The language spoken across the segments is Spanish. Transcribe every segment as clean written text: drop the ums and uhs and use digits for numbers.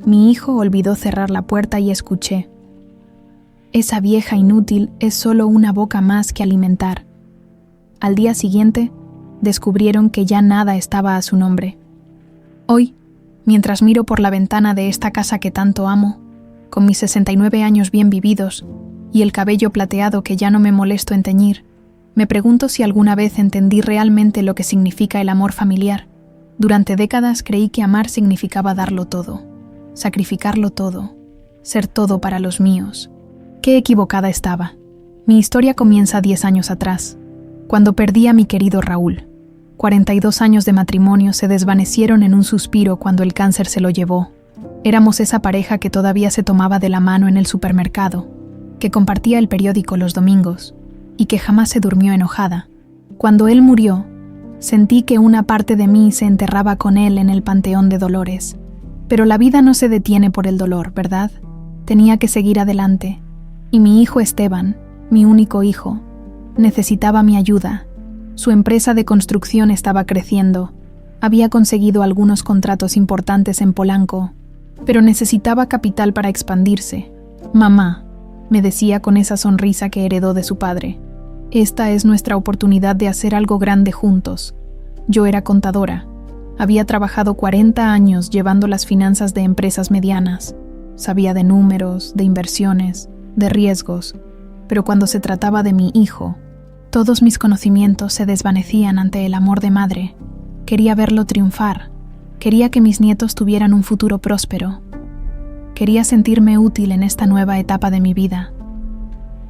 Mi hijo olvidó cerrar la puerta y escuché: esa vieja inútil es solo una boca más que alimentar. Al día siguiente, descubrieron que ya nada estaba a su nombre. Hoy, mientras miro por la ventana de esta casa que tanto amo, con mis 69 años bien vividos y el cabello plateado que ya no me molesto en teñir, me pregunto si alguna vez entendí realmente lo que significa el amor familiar. Durante décadas creí que amar significaba darlo todo, sacrificarlo todo, ser todo para los míos. Qué equivocada estaba. Mi historia comienza 10 años atrás, cuando perdí a mi querido Raúl. 42 años de matrimonio se desvanecieron en un suspiro cuando el cáncer se lo llevó. Éramos esa pareja que todavía se tomaba de la mano en el supermercado, que compartía el periódico los domingos y que jamás se durmió enojada. Cuando él murió, sentí que una parte de mí se enterraba con él en el panteón de dolores. Pero la vida no se detiene por el dolor, ¿verdad? Tenía que seguir adelante. Y mi hijo Esteban, mi único hijo, necesitaba mi ayuda. Su empresa de construcción estaba creciendo. Había conseguido algunos contratos importantes en Polanco, pero necesitaba capital para expandirse. Mamá, me decía con esa sonrisa que heredó de su padre, esta es nuestra oportunidad de hacer algo grande juntos. Yo era contadora. Había trabajado 40 años llevando las finanzas de empresas medianas. Sabía de números, de inversiones, de riesgos, pero cuando se trataba de mi hijo, todos mis conocimientos se desvanecían ante el amor de madre. Quería verlo triunfar. Quería que mis nietos tuvieran un futuro próspero. Quería sentirme útil en esta nueva etapa de mi vida.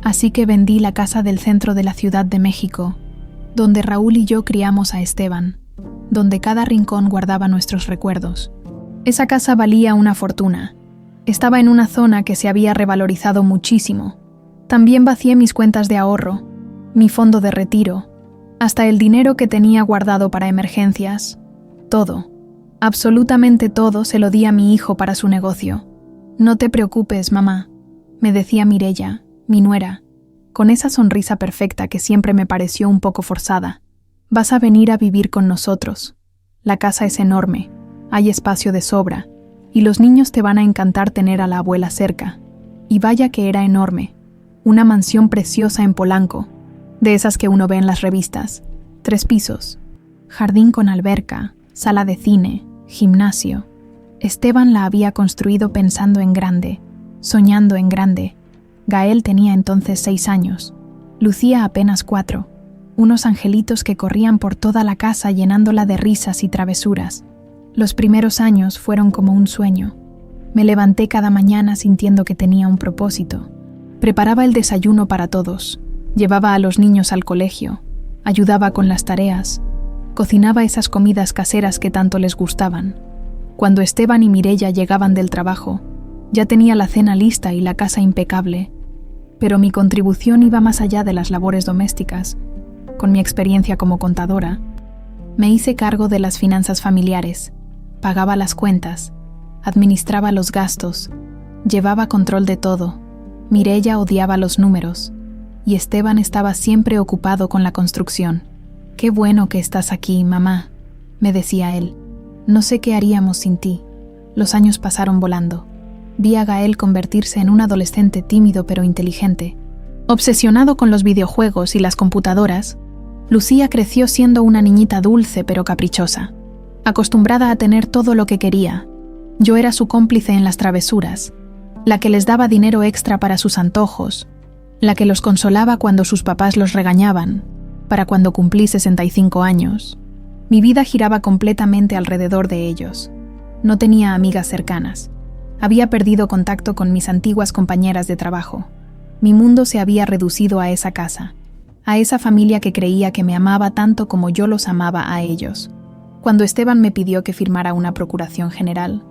Así que vendí la casa del centro de la Ciudad de México, donde Raúl y yo criamos a Esteban, donde cada rincón guardaba nuestros recuerdos. Esa casa valía una fortuna. Estaba en una zona que se había revalorizado muchísimo. También vacié mis cuentas de ahorro, mi fondo de retiro, hasta el dinero que tenía guardado para emergencias. Todo, absolutamente todo se lo di a mi hijo para su negocio. No te preocupes, mamá, me decía Mireya, mi nuera, con esa sonrisa perfecta que siempre me pareció un poco forzada. Vas a venir a vivir con nosotros. La casa es enorme, hay espacio de sobra, y los niños te van a encantar tener a la abuela cerca. Y vaya que era enorme, una mansión preciosa en Polanco, de esas que uno ve en las revistas, 3 pisos, jardín con alberca, sala de cine, gimnasio. Esteban la había construido pensando en grande, soñando en grande. Gael tenía entonces 6 años, Lucía apenas 4, unos angelitos que corrían por toda la casa llenándola de risas y travesuras. Los primeros años fueron como un sueño. Me levanté cada mañana sintiendo que tenía un propósito. Preparaba el desayuno para todos, llevaba a los niños al colegio, ayudaba con las tareas, cocinaba esas comidas caseras que tanto les gustaban. Cuando Esteban y Mireya llegaban del trabajo, ya tenía la cena lista y la casa impecable. Pero mi contribución iba más allá de las labores domésticas. Con mi experiencia como contadora, me hice cargo de las finanzas familiares, pagaba las cuentas, administraba los gastos, llevaba control de todo. Mireya odiaba los números, y Esteban estaba siempre ocupado con la construcción. «Qué bueno que estás aquí, mamá», me decía él. «No sé qué haríamos sin ti». Los años pasaron volando. Vi a Gael convertirse en un adolescente tímido pero inteligente. Obsesionado con los videojuegos y las computadoras, Lucía creció siendo una niñita dulce pero caprichosa, acostumbrada a tener todo lo que quería. Yo era su cómplice en las travesuras, la que les daba dinero extra para sus antojos, la que los consolaba cuando sus papás los regañaban, para cuando cumplí 65 años. Mi vida giraba completamente alrededor de ellos. No tenía amigas cercanas. Había perdido contacto con mis antiguas compañeras de trabajo. Mi mundo se había reducido a esa casa, a esa familia que creía que me amaba tanto como yo los amaba a ellos. Cuando Esteban me pidió que firmara una procuración general,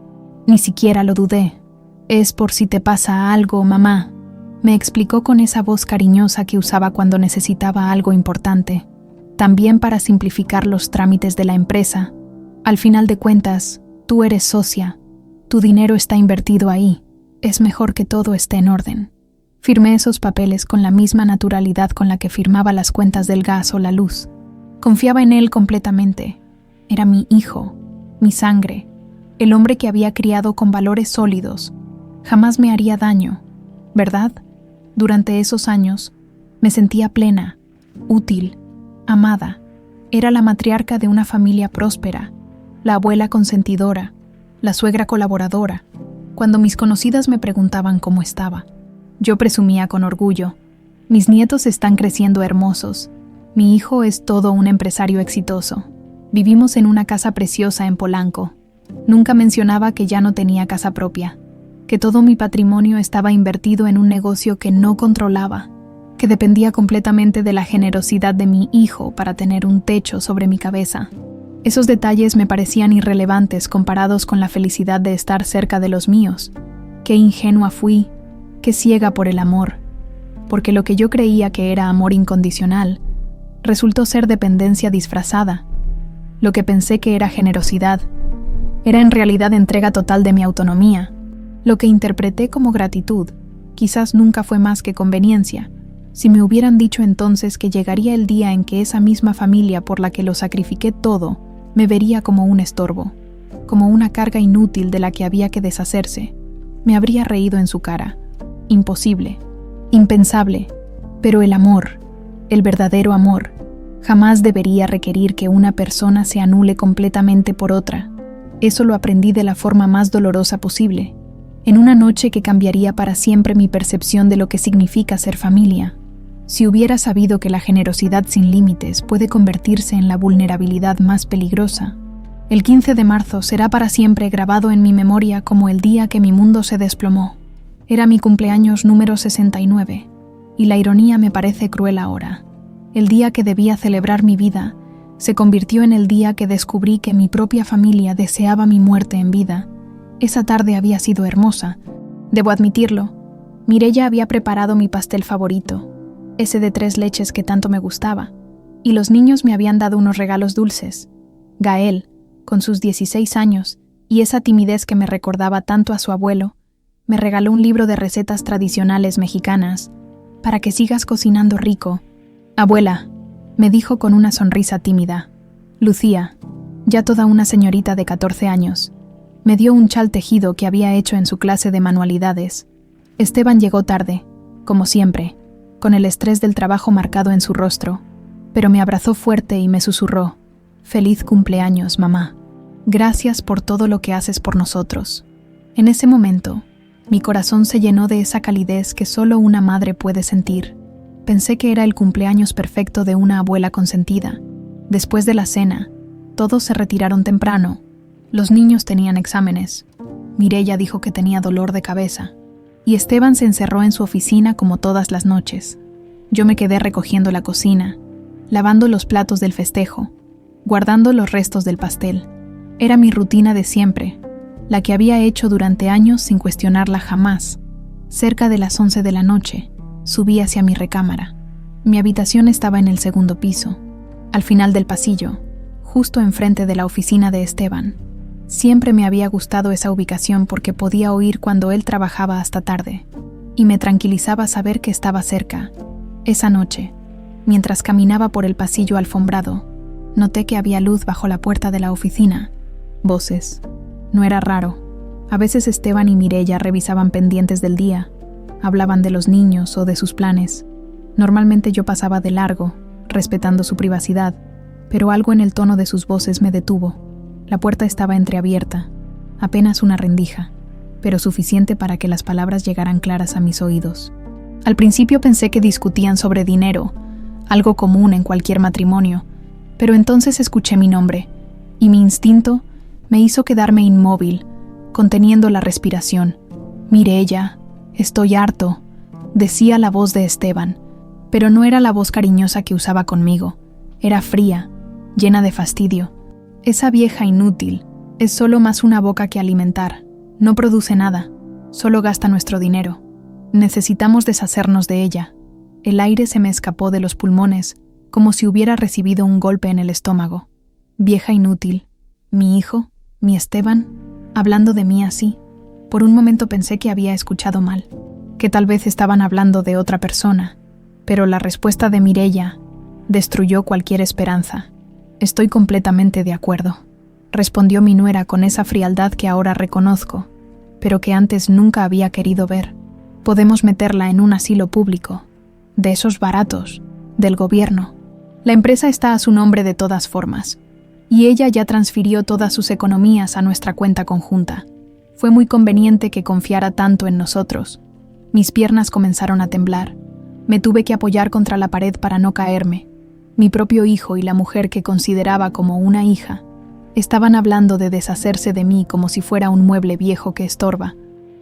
ni siquiera lo dudé. «Es por si te pasa algo, mamá», me explicó con esa voz cariñosa que usaba cuando necesitaba algo importante. También para simplificar los trámites de la empresa. Al final de cuentas, tú eres socia. Tu dinero está invertido ahí. Es mejor que todo esté en orden. Firmé esos papeles con la misma naturalidad con la que firmaba las cuentas del gas o la luz. Confiaba en él completamente. Era mi hijo, mi sangre. el hombre que había criado con valores sólidos, jamás me haría daño, ¿verdad? Durante esos años, me sentía plena, útil, amada. Era la matriarca de una familia próspera, la abuela consentidora, la suegra colaboradora. Cuando mis conocidas me preguntaban cómo estaba, yo presumía con orgullo: mis nietos están creciendo hermosos, mi hijo es todo un empresario exitoso, vivimos en una casa preciosa en Polanco. Nunca mencionaba que ya no tenía casa propia, que todo mi patrimonio estaba invertido en un negocio que no controlaba, que dependía completamente de la generosidad de mi hijo para tener un techo sobre mi cabeza. Esos detalles me parecían irrelevantes comparados con la felicidad de estar cerca de los míos. Qué ingenua fui, qué ciega por el amor, porque lo que yo creía que era amor incondicional resultó ser dependencia disfrazada. Lo que pensé que era generosidad era en realidad entrega total de mi autonomía. Lo que interpreté como gratitud quizás nunca fue más que conveniencia. Si me hubieran dicho entonces que llegaría el día en que esa misma familia por la que lo sacrifiqué todo me vería como un estorbo, como una carga inútil de la que había que deshacerse, me habría reído en su cara. Imposible, impensable, pero el amor, el verdadero amor, jamás debería requerir que una persona se anule completamente por otra. Eso lo aprendí de la forma más dolorosa posible, en una noche que cambiaría para siempre mi percepción de lo que significa ser familia. Si hubiera sabido que la generosidad sin límites puede convertirse en la vulnerabilidad más peligrosa, el 15 de marzo será para siempre grabado en mi memoria como el día que mi mundo se desplomó. Era mi cumpleaños número 69, y la ironía me parece cruel ahora. El día que debía celebrar mi vida se convirtió en el día que descubrí que mi propia familia deseaba mi muerte en vida. Esa tarde había sido hermosa, debo admitirlo. Mireya había preparado mi pastel favorito, ese de 3 leches que tanto me gustaba, y los niños me habían dado unos regalos dulces. Gael, con sus 16 años, y esa timidez que me recordaba tanto a su abuelo, me regaló un libro de recetas tradicionales mexicanas, para que sigas cocinando rico. Abuela, me dijo con una sonrisa tímida. Lucía, ya toda una señorita de 14 años, me dio un chal tejido que había hecho en su clase de manualidades. Esteban llegó tarde, como siempre, con el estrés del trabajo marcado en su rostro, pero me abrazó fuerte y me susurró: «Feliz cumpleaños, mamá. Gracias por todo lo que haces por nosotros». En ese momento, mi corazón se llenó de esa calidez que solo una madre puede sentir. Pensé que era el cumpleaños perfecto de una abuela consentida. Después de la cena, todos se retiraron temprano. Los niños tenían exámenes. Mireya dijo que tenía dolor de cabeza. Y Esteban se encerró en su oficina como todas las noches. Yo me quedé recogiendo la cocina, lavando los platos del festejo, guardando los restos del pastel. Era mi rutina de siempre, la que había hecho durante años sin cuestionarla jamás. Cerca de las 11 de la noche, subí hacia mi recámara. Mi habitación estaba en el 2º piso, al final del pasillo, justo enfrente de la oficina de Esteban. Siempre me había gustado esa ubicación porque podía oír cuando él trabajaba hasta tarde, y me tranquilizaba saber que estaba cerca. Esa noche, mientras caminaba por el pasillo alfombrado, noté que había luz bajo la puerta de la oficina. Voces. No era raro. A veces Esteban y Mireya revisaban pendientes del día, hablaban de los niños o de sus planes. Normalmente yo pasaba de largo, respetando su privacidad, pero algo en el tono de sus voces me detuvo. La puerta estaba entreabierta, apenas una rendija, pero suficiente para que las palabras llegaran claras a mis oídos. Al principio pensé que discutían sobre dinero, algo común en cualquier matrimonio, pero entonces escuché mi nombre, y mi instinto me hizo quedarme inmóvil, conteniendo la respiración. «Mireya, estoy harto», decía la voz de Esteban, pero no era la voz cariñosa que usaba conmigo. Era fría, llena de fastidio. Esa vieja inútil es solo más una boca que alimentar. No produce nada, solo gasta nuestro dinero. Necesitamos deshacernos de ella. El aire se me escapó de los pulmones, como si hubiera recibido un golpe en el estómago. Vieja inútil, mi hijo, mi Esteban, hablando de mí así. Por un momento pensé que había escuchado mal, que tal vez estaban hablando de otra persona, pero la respuesta de Mireya destruyó cualquier esperanza. Estoy completamente de acuerdo, respondió mi nuera con esa frialdad que ahora reconozco, pero que antes nunca había querido ver. Podemos meterla en un asilo público, de esos baratos, del gobierno. La empresa está a su nombre de todas formas, y ella ya transfirió todas sus economías a nuestra cuenta conjunta. Fue muy conveniente que confiara tanto en nosotros. Mis piernas comenzaron a temblar. Me tuve que apoyar contra la pared para no caerme. Mi propio hijo y la mujer que consideraba como una hija estaban hablando de deshacerse de mí como si fuera un mueble viejo que estorba,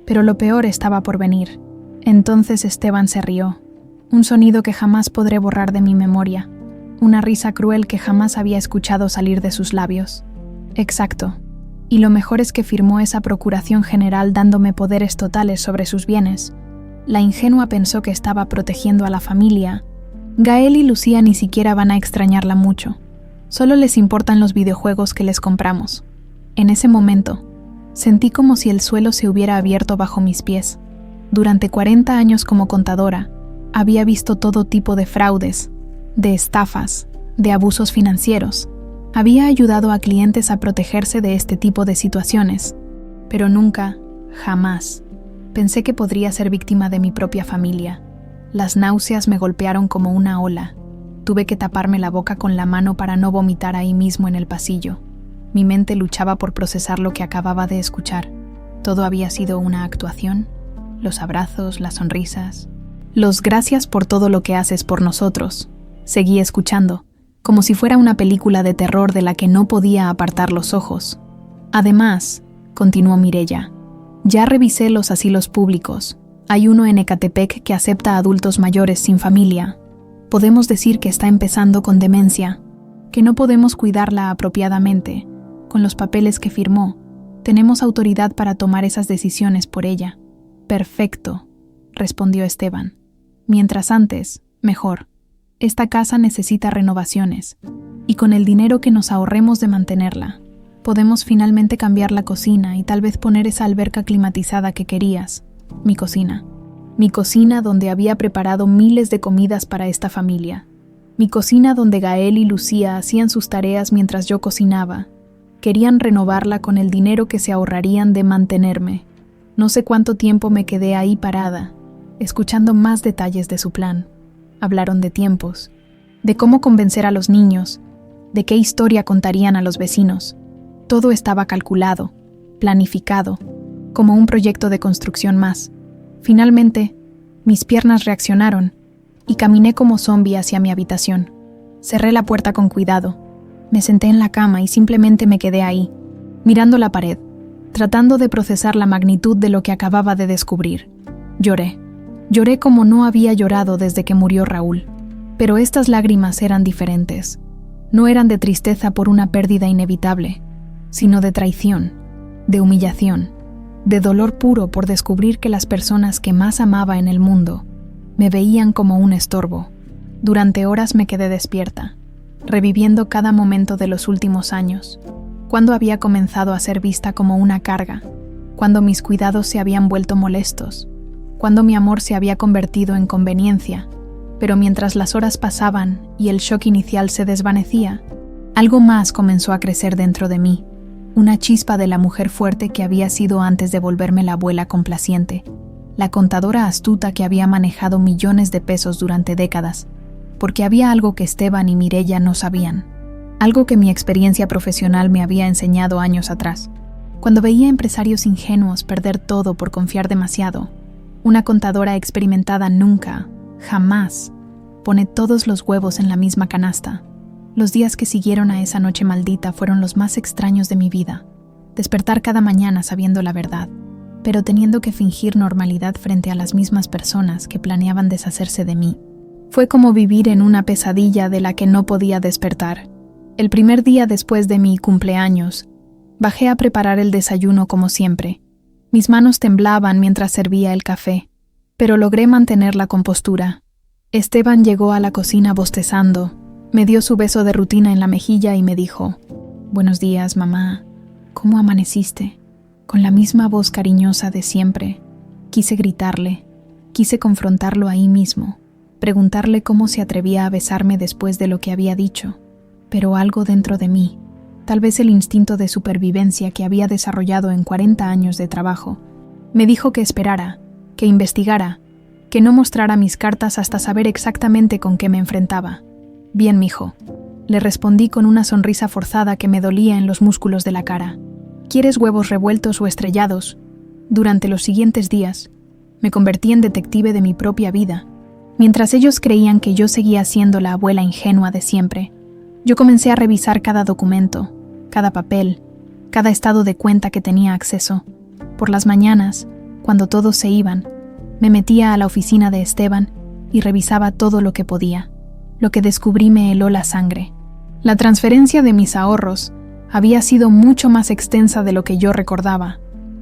pero lo peor estaba por venir. Entonces Esteban se rió, un sonido que jamás podré borrar de mi memoria, una risa cruel que jamás había escuchado salir de sus labios. Exacto, y lo mejor es que firmó esa procuración general dándome poderes totales sobre sus bienes. La ingenua pensó que estaba protegiendo a la familia. Gael y Lucía ni siquiera van a extrañarla mucho. Solo les importan los videojuegos que les compramos. En ese momento, sentí como si el suelo se hubiera abierto bajo mis pies. Durante 40 años como contadora, había visto todo tipo de fraudes, de estafas, de abusos financieros. Había ayudado a clientes a protegerse de este tipo de situaciones, pero nunca, jamás, pensé que podría ser víctima de mi propia familia. Las náuseas me golpearon como una ola. Tuve que taparme la boca con la mano para no vomitar ahí mismo en el pasillo. Mi mente luchaba por procesar lo que acababa de escuchar. Todo había sido una actuación. Los abrazos, las sonrisas. Los gracias por todo lo que haces por nosotros. Seguí escuchando, como si fuera una película de terror de la que no podía apartar los ojos. Además, continuó Mireya, ya revisé los asilos públicos. Hay uno en Ecatepec que acepta a adultos mayores sin familia. Podemos decir que está empezando con demencia, que no podemos cuidarla apropiadamente. Con los papeles que firmó, tenemos autoridad para tomar esas decisiones por ella. Perfecto, respondió Esteban. Mientras antes, mejor. Esta casa necesita renovaciones, y con el dinero que nos ahorremos de mantenerla, podemos finalmente cambiar la cocina y tal vez poner esa alberca climatizada que querías. Mi cocina. Mi cocina donde había preparado miles de comidas para esta familia. Mi cocina donde Gael y Lucía hacían sus tareas mientras yo cocinaba. Querían renovarla con el dinero que se ahorrarían de mantenerme. No sé cuánto tiempo me quedé ahí parada, escuchando más detalles de su plan. Hablaron de tiempos, de cómo convencer a los niños, de qué historia contarían a los vecinos. Todo estaba calculado, planificado, como un proyecto de construcción más. Finalmente, mis piernas reaccionaron y caminé como zombi hacia mi habitación. Cerré la puerta con cuidado. Me senté en la cama y simplemente me quedé ahí, mirando la pared, tratando de procesar la magnitud de lo que acababa de descubrir. Lloré. Lloré como no había llorado desde que murió Raúl. Pero estas lágrimas eran diferentes. No eran de tristeza por una pérdida inevitable, sino de traición, de humillación, de dolor puro por descubrir que las personas que más amaba en el mundo me veían como un estorbo. Durante horas me quedé despierta, reviviendo cada momento de los últimos años, cuando había comenzado a ser vista como una carga, cuando mis cuidados se habían vuelto molestos, cuando mi amor se había convertido en conveniencia. Pero mientras las horas pasaban y el shock inicial se desvanecía, algo más comenzó a crecer dentro de mí, una chispa de la mujer fuerte que había sido antes de volverme la abuela complaciente, la contadora astuta que había manejado millones de pesos durante décadas, porque había algo que Esteban y Mireya no sabían, algo que mi experiencia profesional me había enseñado años atrás. Cuando veía empresarios ingenuos perder todo por confiar demasiado, una contadora experimentada nunca, jamás, pone todos los huevos en la misma canasta. Los días que siguieron a esa noche maldita fueron los más extraños de mi vida. Despertar cada mañana sabiendo la verdad, pero teniendo que fingir normalidad frente a las mismas personas que planeaban deshacerse de mí. Fue como vivir en una pesadilla de la que no podía despertar. El primer día después de mi cumpleaños, bajé a preparar el desayuno como siempre. Mis manos temblaban mientras servía el café, pero logré mantener la compostura. Esteban llegó a la cocina bostezando, me dio su beso de rutina en la mejilla y me dijo: «Buenos días, mamá. ¿Cómo amaneciste?». Con la misma voz cariñosa de siempre. Quise gritarle, quise confrontarlo ahí mismo, preguntarle cómo se atrevía a besarme después de lo que había dicho, pero algo dentro de mí, tal vez el instinto de supervivencia que había desarrollado en 40 años de trabajo, me dijo que esperara, que investigara, que no mostrara mis cartas hasta saber exactamente con qué me enfrentaba. Bien, mijo, le respondí con una sonrisa forzada que me dolía en los músculos de la cara. ¿Quieres huevos revueltos o estrellados? Durante los siguientes días, me convertí en detective de mi propia vida. Mientras ellos creían que yo seguía siendo la abuela ingenua de siempre, yo comencé a revisar cada documento, cada papel, cada estado de cuenta que tenía acceso. Por las mañanas, cuando todos se iban, me metía a la oficina de Esteban y revisaba todo lo que podía. Lo que descubrí me heló la sangre. La transferencia de mis ahorros había sido mucho más extensa de lo que yo recordaba.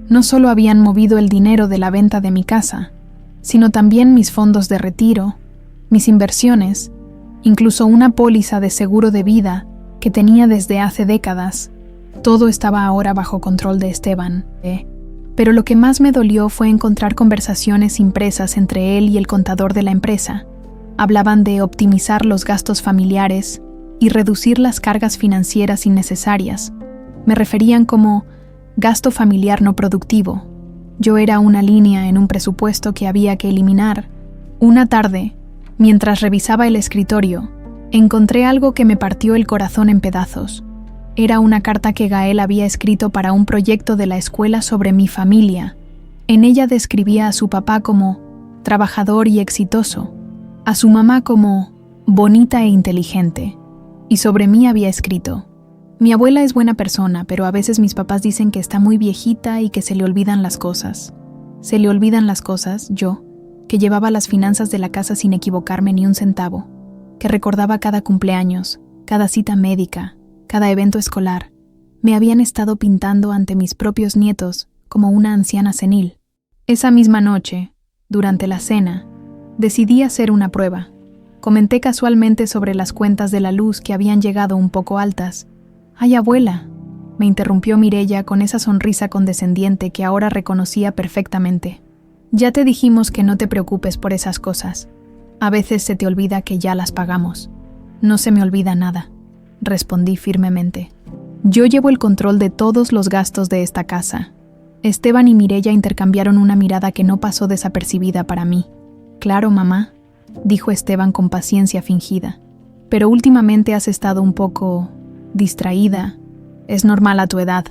No solo habían movido el dinero de la venta de mi casa, sino también mis fondos de retiro, mis inversiones, incluso una póliza de seguro de vida que tenía desde hace décadas. Todo estaba ahora bajo control de Esteban. Pero lo que más me dolió fue encontrar conversaciones impresas entre él y el contador de la empresa. Hablaban de optimizar los gastos familiares y reducir las cargas financieras innecesarias. Me referían como gasto familiar no productivo. Yo era una línea en un presupuesto que había que eliminar. Una tarde, mientras revisaba el escritorio, encontré algo que me partió el corazón en pedazos. Era una carta que Gael había escrito para un proyecto de la escuela sobre mi familia. En ella describía a su papá como trabajador y exitoso, a su mamá como bonita e inteligente, y sobre mí había escrito: mi abuela es buena persona, pero a veces mis papás dicen que está muy viejita y que se le olvidan las cosas. Se le olvidan las cosas, yo, que llevaba las finanzas de la casa sin equivocarme ni un centavo, que recordaba cada cumpleaños, cada cita médica, cada evento escolar. Me habían estado pintando ante mis propios nietos como una anciana senil. Esa misma noche, durante la cena, decidí hacer una prueba. Comenté casualmente sobre las cuentas de la luz que habían llegado un poco altas. «Ay, abuela», me interrumpió Mireya con esa sonrisa condescendiente que ahora reconocía perfectamente. «Ya te dijimos que no te preocupes por esas cosas. A veces se te olvida que ya las pagamos». «No se me olvida nada», respondí firmemente. «Yo llevo el control de todos los gastos de esta casa». Esteban y Mireya intercambiaron una mirada que no pasó desapercibida para mí. «Claro, mamá», dijo Esteban con paciencia fingida. «Pero últimamente has estado un poco distraída. Es normal a tu edad».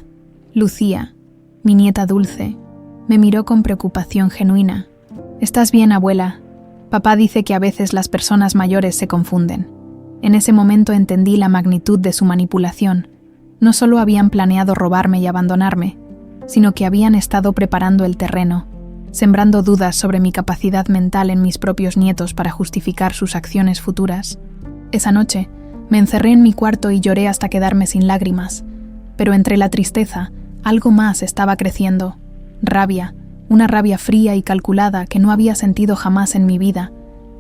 Lucía, mi nieta dulce, me miró con preocupación genuina. «¿Estás bien, abuela? Papá dice que a veces las personas mayores se confunden». En ese momento entendí la magnitud de su manipulación. No solo habían planeado robarme y abandonarme, sino que habían estado preparando el terreno, sembrando dudas sobre mi capacidad mental en mis propios nietos para justificar sus acciones futuras. Esa noche, me encerré en mi cuarto y lloré hasta quedarme sin lágrimas. Pero entre la tristeza, algo más estaba creciendo. Rabia, una rabia fría y calculada que no había sentido jamás en mi vida.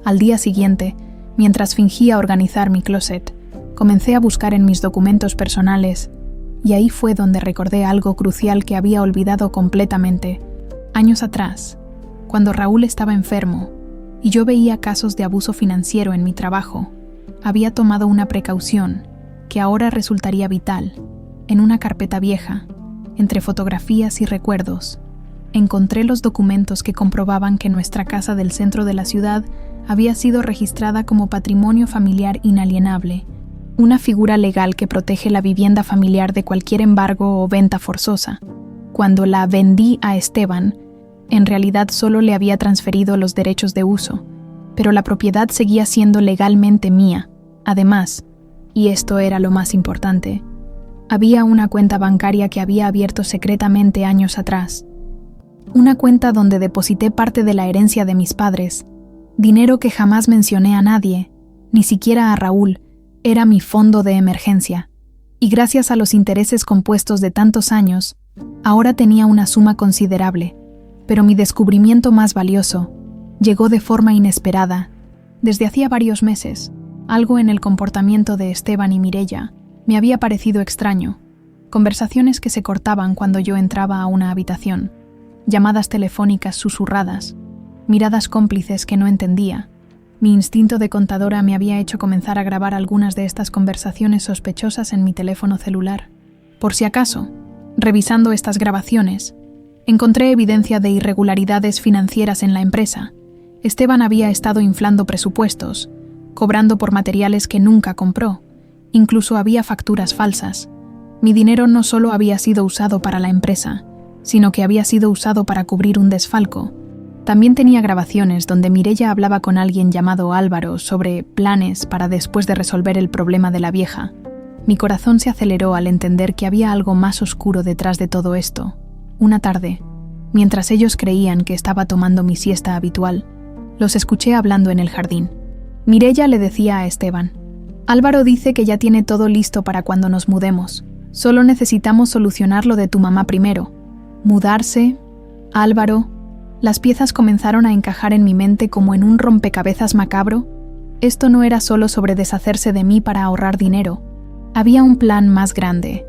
Al día siguiente, mientras fingía organizar mi closet, comencé a buscar en mis documentos personales, y ahí fue donde recordé algo crucial que había olvidado completamente. Años atrás, cuando Raúl estaba enfermo y yo veía casos de abuso financiero en mi trabajo, había tomado una precaución que ahora resultaría vital. En una carpeta vieja, entre fotografías y recuerdos, encontré los documentos que comprobaban que nuestra casa del centro de la ciudad había sido registrada como patrimonio familiar inalienable, una figura legal que protege la vivienda familiar de cualquier embargo o venta forzosa. Cuando la vendí a Esteban, en realidad solo le había transferido los derechos de uso, pero la propiedad seguía siendo legalmente mía. Además, y esto era lo más importante, había una cuenta bancaria que había abierto secretamente años atrás. Una cuenta donde deposité parte de la herencia de mis padres, dinero que jamás mencioné a nadie, ni siquiera a Raúl. Era mi fondo de emergencia, y gracias a los intereses compuestos de tantos años, ahora tenía una suma considerable. Pero mi descubrimiento más valioso llegó de forma inesperada. Desde hacía varios meses, algo en el comportamiento de Esteban y Mireya me había parecido extraño. Conversaciones que se cortaban cuando yo entraba a una habitación, llamadas telefónicas susurradas, miradas cómplices que no entendía. Mi instinto de contadora me había hecho comenzar a grabar algunas de estas conversaciones sospechosas en mi teléfono celular. Por si acaso, revisando estas grabaciones, encontré evidencia de irregularidades financieras en la empresa. Esteban había estado inflando presupuestos, cobrando por materiales que nunca compró, incluso había facturas falsas. Mi dinero no solo había sido usado para la empresa, sino que había sido usado para cubrir un desfalco. También tenía grabaciones donde Mireia hablaba con alguien llamado Álvaro sobre planes para después de resolver el problema de la vieja. Mi corazón se aceleró al entender que había algo más oscuro detrás de todo esto. Una tarde, mientras ellos creían que estaba tomando mi siesta habitual, los escuché hablando en el jardín. Mireia le decía a Esteban: «Álvaro dice que ya tiene todo listo para cuando nos mudemos. Solo necesitamos solucionar lo de tu mamá primero». Mudarse, Álvaro. Las piezas comenzaron a encajar en mi mente como en un rompecabezas macabro. Esto no era solo sobre deshacerse de mí para ahorrar dinero. Había un plan más grande,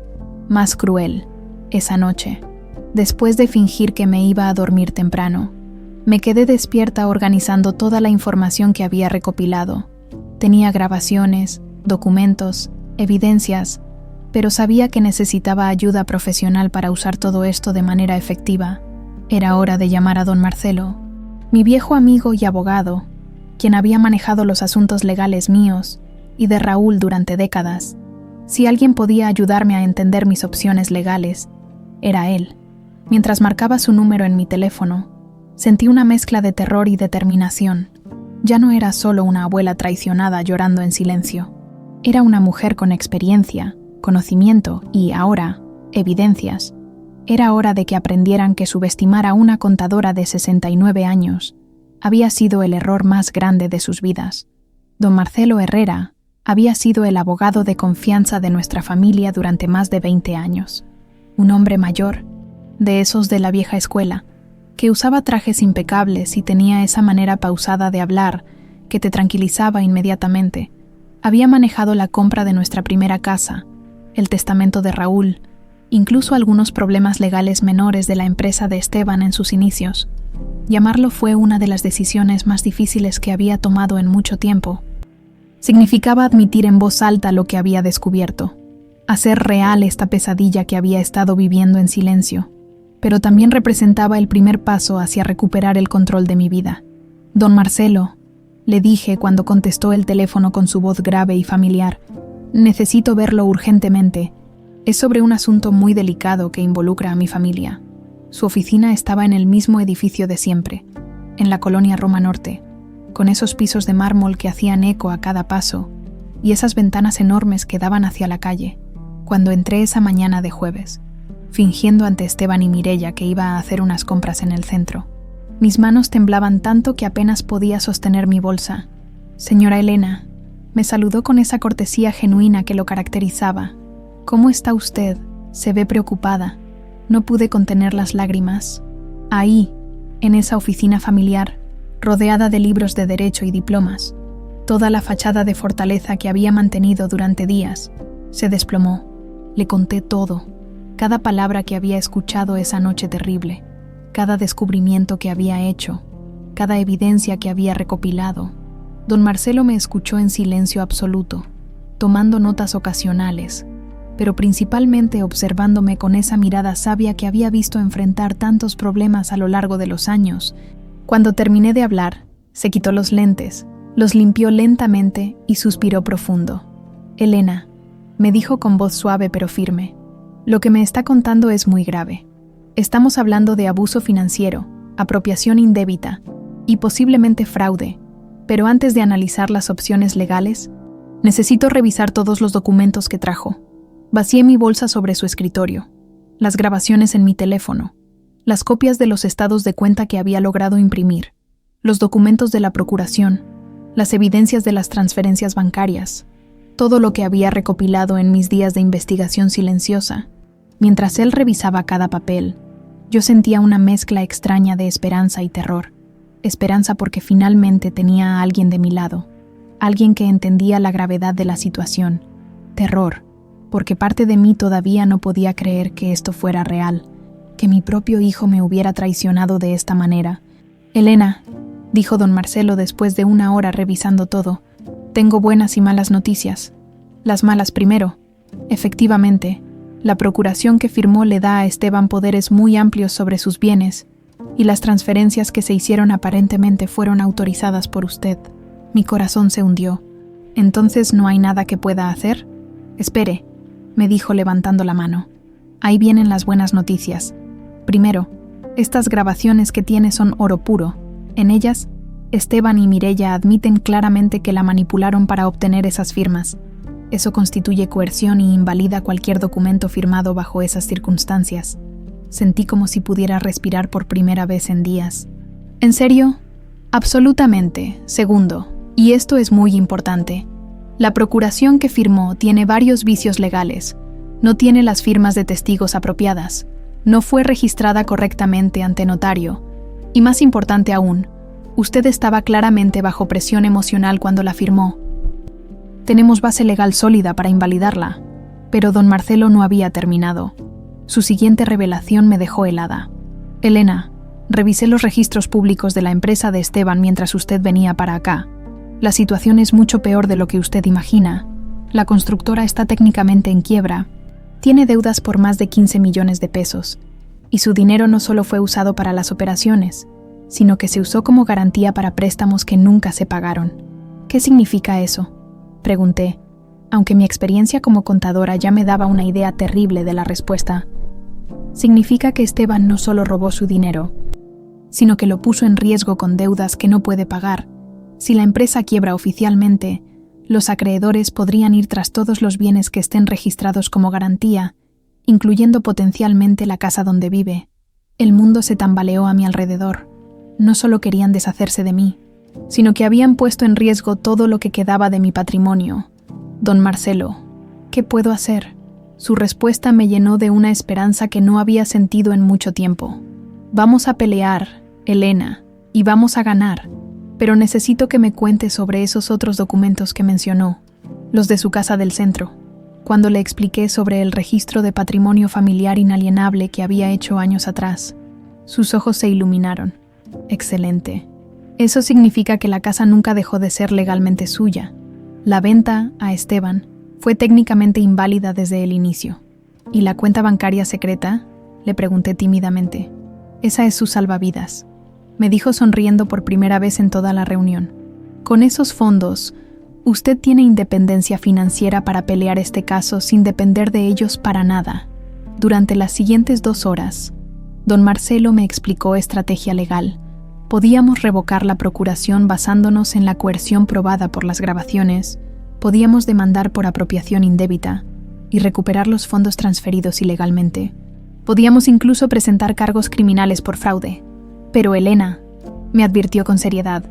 más cruel. Esa noche, después de fingir que me iba a dormir temprano, me quedé despierta organizando toda la información que había recopilado. Tenía grabaciones, documentos, evidencias, pero sabía que necesitaba ayuda profesional para usar todo esto de manera efectiva. Era hora de llamar a don Marcelo, mi viejo amigo y abogado, quien había manejado los asuntos legales míos y de Raúl durante décadas. Si alguien podía ayudarme a entender mis opciones legales, era él. Mientras marcaba su número en mi teléfono, sentí una mezcla de terror y determinación. Ya no era solo una abuela traicionada llorando en silencio. Era una mujer con experiencia, conocimiento y, ahora, evidencias. Era hora de que aprendieran que subestimar a una contadora de 69 años había sido el error más grande de sus vidas. Don Marcelo Herrera había sido el abogado de confianza de nuestra familia durante más de 20 años. Un hombre mayor, de esos de la vieja escuela, que usaba trajes impecables y tenía esa manera pausada de hablar que te tranquilizaba inmediatamente. Había manejado la compra de nuestra primera casa, el testamento de Raúl, incluso algunos problemas legales menores de la empresa de Esteban en sus inicios. Llamarlo fue una de las decisiones más difíciles que había tomado en mucho tiempo. Significaba admitir en voz alta lo que había descubierto, hacer real esta pesadilla que había estado viviendo en silencio, pero también representaba el primer paso hacia recuperar el control de mi vida. «Don Marcelo», le dije cuando contestó el teléfono con su voz grave y familiar, «necesito verlo urgentemente. Es sobre un asunto muy delicado que involucra a mi familia». Su oficina estaba en el mismo edificio de siempre, en la colonia Roma Norte, con esos pisos de mármol que hacían eco a cada paso y esas ventanas enormes que daban hacia la calle. Cuando entré esa mañana de jueves, fingiendo ante Esteban y Mireia que iba a hacer unas compras en el centro, mis manos temblaban tanto que apenas podía sostener mi bolsa. «Señora Elena», me saludó con esa cortesía genuina que lo caracterizaba. «¿Cómo está usted? Se ve preocupada». No pude contener las lágrimas. Ahí, en esa oficina familiar, rodeada de libros de derecho y diplomas, toda la fachada de fortaleza que había mantenido durante días, se desplomó. Le conté todo, cada palabra que había escuchado esa noche terrible, cada descubrimiento que había hecho, cada evidencia que había recopilado. Don Marcelo me escuchó en silencio absoluto, tomando notas ocasionales, pero principalmente observándome con esa mirada sabia que había visto enfrentar tantos problemas a lo largo de los años. Cuando terminé de hablar, se quitó los lentes, los limpió lentamente y suspiró profundo. «Elena», me dijo con voz suave pero firme, «lo que me está contando es muy grave. Estamos hablando de abuso financiero, apropiación indébita y posiblemente fraude, pero antes de analizar las opciones legales, necesito revisar todos los documentos que trajo». Vacié mi bolsa sobre su escritorio, las grabaciones en mi teléfono, las copias de los estados de cuenta que había logrado imprimir, los documentos de la procuración, las evidencias de las transferencias bancarias, todo lo que había recopilado en mis días de investigación silenciosa. Mientras él revisaba cada papel, yo sentía una mezcla extraña de esperanza y terror. Esperanza porque finalmente tenía a alguien de mi lado, alguien que entendía la gravedad de la situación. Terror, porque parte de mí todavía no podía creer que esto fuera real, que mi propio hijo me hubiera traicionado de esta manera. «Elena», dijo don Marcelo después de una hora revisando todo, «tengo buenas y malas noticias. Las malas primero. Efectivamente, La procuración que firmó le da a Esteban poderes muy amplios sobre sus bienes, y las transferencias que se hicieron aparentemente fueron autorizadas por usted. Mi corazón se hundió. ¿Entonces no hay nada que pueda hacer? Espere, me dijo levantando la mano. Ahí vienen las buenas noticias. Primero, estas grabaciones que tiene son oro puro. En ellas, Esteban y Mireya admiten claramente que la manipularon para obtener esas firmas. Eso constituye coerción y invalida cualquier documento firmado bajo esas circunstancias. Sentí como si pudiera respirar por primera vez en días. ¿En serio? Absolutamente. Segundo, y esto es muy importante, la procuración que firmó tiene varios vicios legales. No tiene las firmas de testigos apropiadas. No fue registrada correctamente ante notario. Y más importante aún, usted estaba claramente bajo presión emocional cuando la firmó. Tenemos base legal sólida para invalidarla, pero don Marcelo no había terminado. Su siguiente revelación me dejó helada. Elena, revisé los registros públicos de la empresa de Esteban mientras usted venía para acá. La situación es mucho peor de lo que usted imagina. La constructora está técnicamente en quiebra. Tiene deudas por más de 15 millones de pesos. Y su dinero no solo fue usado para las operaciones, sino que se usó como garantía para préstamos que nunca se pagaron. ¿Qué significa eso?, pregunté, aunque mi experiencia como contadora ya me daba una idea terrible de la respuesta. Significa que Esteban no solo robó su dinero, sino que lo puso en riesgo con deudas que no puede pagar. Si la empresa quiebra oficialmente, los acreedores podrían ir tras todos los bienes que estén registrados como garantía, incluyendo potencialmente la casa donde vive. El mundo se tambaleó a mi alrededor. No solo querían deshacerse de mí, sino que habían puesto en riesgo todo lo que quedaba de mi patrimonio. Don Marcelo, ¿qué puedo hacer? Su respuesta me llenó de una esperanza que no había sentido en mucho tiempo. Vamos a pelear, Elena, y vamos a ganar, pero necesito que me cuente sobre esos otros documentos que mencionó, los de su casa del centro. Cuando le expliqué sobre el registro de patrimonio familiar inalienable que había hecho años atrás, sus ojos se iluminaron. Excelente. Eso significa que la casa nunca dejó de ser legalmente suya. La venta a Esteban fue técnicamente inválida desde el inicio. ¿Y la cuenta bancaria secreta?, le pregunté tímidamente. Esa es su salvavidas, me dijo sonriendo por primera vez en toda la reunión. Con esos fondos, usted tiene independencia financiera para pelear este caso sin depender de ellos para nada. Durante las siguientes 2 horas, don Marcelo me explicó estrategia legal. Podíamos revocar la procuración basándonos en la coerción probada por las grabaciones, podíamos demandar por apropiación indébita y recuperar los fondos transferidos ilegalmente. Podíamos incluso presentar cargos criminales por fraude. Pero Elena, me advirtió con seriedad,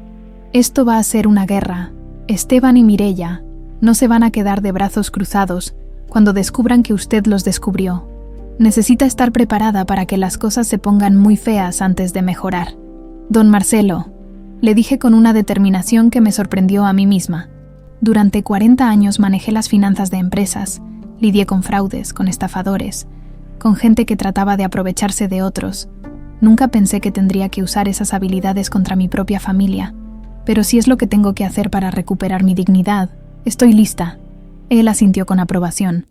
esto va a ser una guerra. Esteban y Mireya no se van a quedar de brazos cruzados cuando descubran que usted los descubrió. Necesita estar preparada para que las cosas se pongan muy feas antes de mejorar. Don Marcelo, le dije con una determinación que me sorprendió a mí misma. Durante 40 años manejé las finanzas de empresas, lidié con fraudes, con estafadores, con gente que trataba de aprovecharse de otros. Nunca pensé que tendría que usar esas habilidades contra mi propia familia, pero si es lo que tengo que hacer para recuperar mi dignidad, estoy lista. Él asintió con aprobación.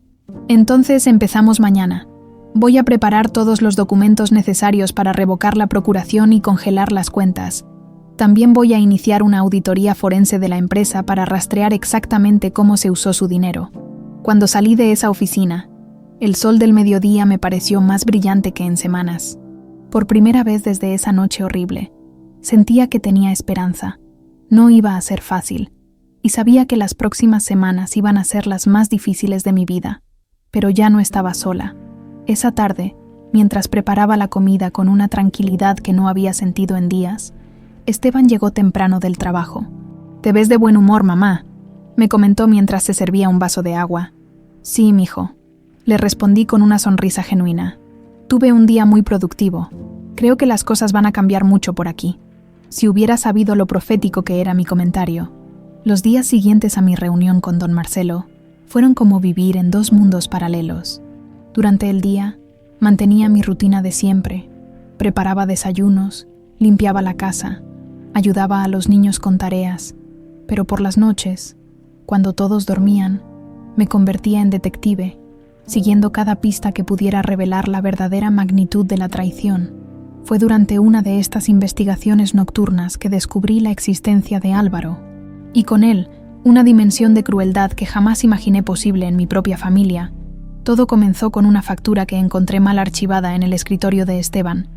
Entonces empezamos mañana. Voy a preparar todos los documentos necesarios para revocar la procuración y congelar las cuentas. También voy a iniciar una auditoría forense de la empresa para rastrear exactamente cómo se usó su dinero. Cuando salí de esa oficina, el sol del mediodía me pareció más brillante que en semanas. Por primera vez desde esa noche horrible, sentía que tenía esperanza. No iba a ser fácil, y sabía que las próximas semanas iban a ser las más difíciles de mi vida. Pero ya no estaba sola. Esa tarde, mientras preparaba la comida con una tranquilidad que no había sentido en días, Esteban llegó temprano del trabajo. «Te ves de buen humor, mamá», me comentó mientras se servía un vaso de agua. «Sí, mijo», le respondí con una sonrisa genuina. «Tuve un día muy productivo. Creo que las cosas van a cambiar mucho por aquí». Si hubiera sabido lo profético que era mi comentario. Los días siguientes a mi reunión con don Marcelo fueron como vivir en 2 mundos paralelos. Durante el día, mantenía mi rutina de siempre. Preparaba desayunos, limpiaba la casa, ayudaba a los niños con tareas. Pero por las noches, cuando todos dormían, me convertía en detective. siguiendo cada pista que pudiera revelar la verdadera magnitud de la traición. Fue durante una de estas investigaciones nocturnas que descubrí la existencia de Álvaro, y con él una dimensión de crueldad que jamás imaginé posible en mi propia familia. Todo comenzó con una factura que encontré mal archivada en el escritorio de Esteban.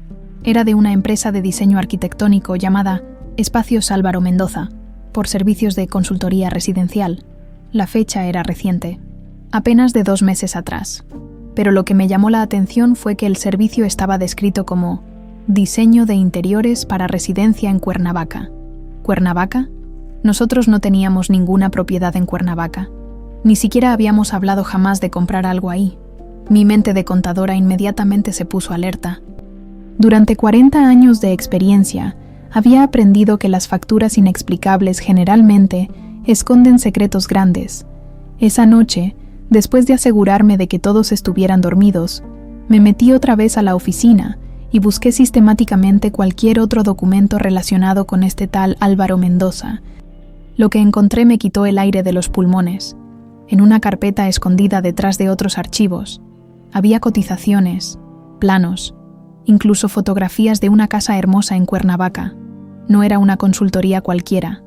Era de una empresa de diseño arquitectónico llamada Espacios Álvaro Mendoza, por servicios de consultoría residencial. La fecha era reciente, apenas de 2 meses atrás. Pero lo que me llamó la atención fue que el servicio estaba descrito como diseño de interiores para residencia en Cuernavaca. ¿Cuernavaca? Nosotros no teníamos ninguna propiedad en Cuernavaca. Ni siquiera habíamos hablado jamás de comprar algo ahí. Mi mente de contadora inmediatamente se puso alerta. Durante 40 años de experiencia, había aprendido que las facturas inexplicables generalmente esconden secretos grandes. Esa noche, después de asegurarme de que todos estuvieran dormidos, me metí otra vez a la oficina y busqué sistemáticamente cualquier otro documento relacionado con este tal Álvaro Mendoza. Lo que encontré me quitó el aire de los pulmones. En una carpeta escondida detrás de otros archivos, había cotizaciones, planos, incluso fotografías de una casa hermosa en Cuernavaca. No era una consultoría cualquiera,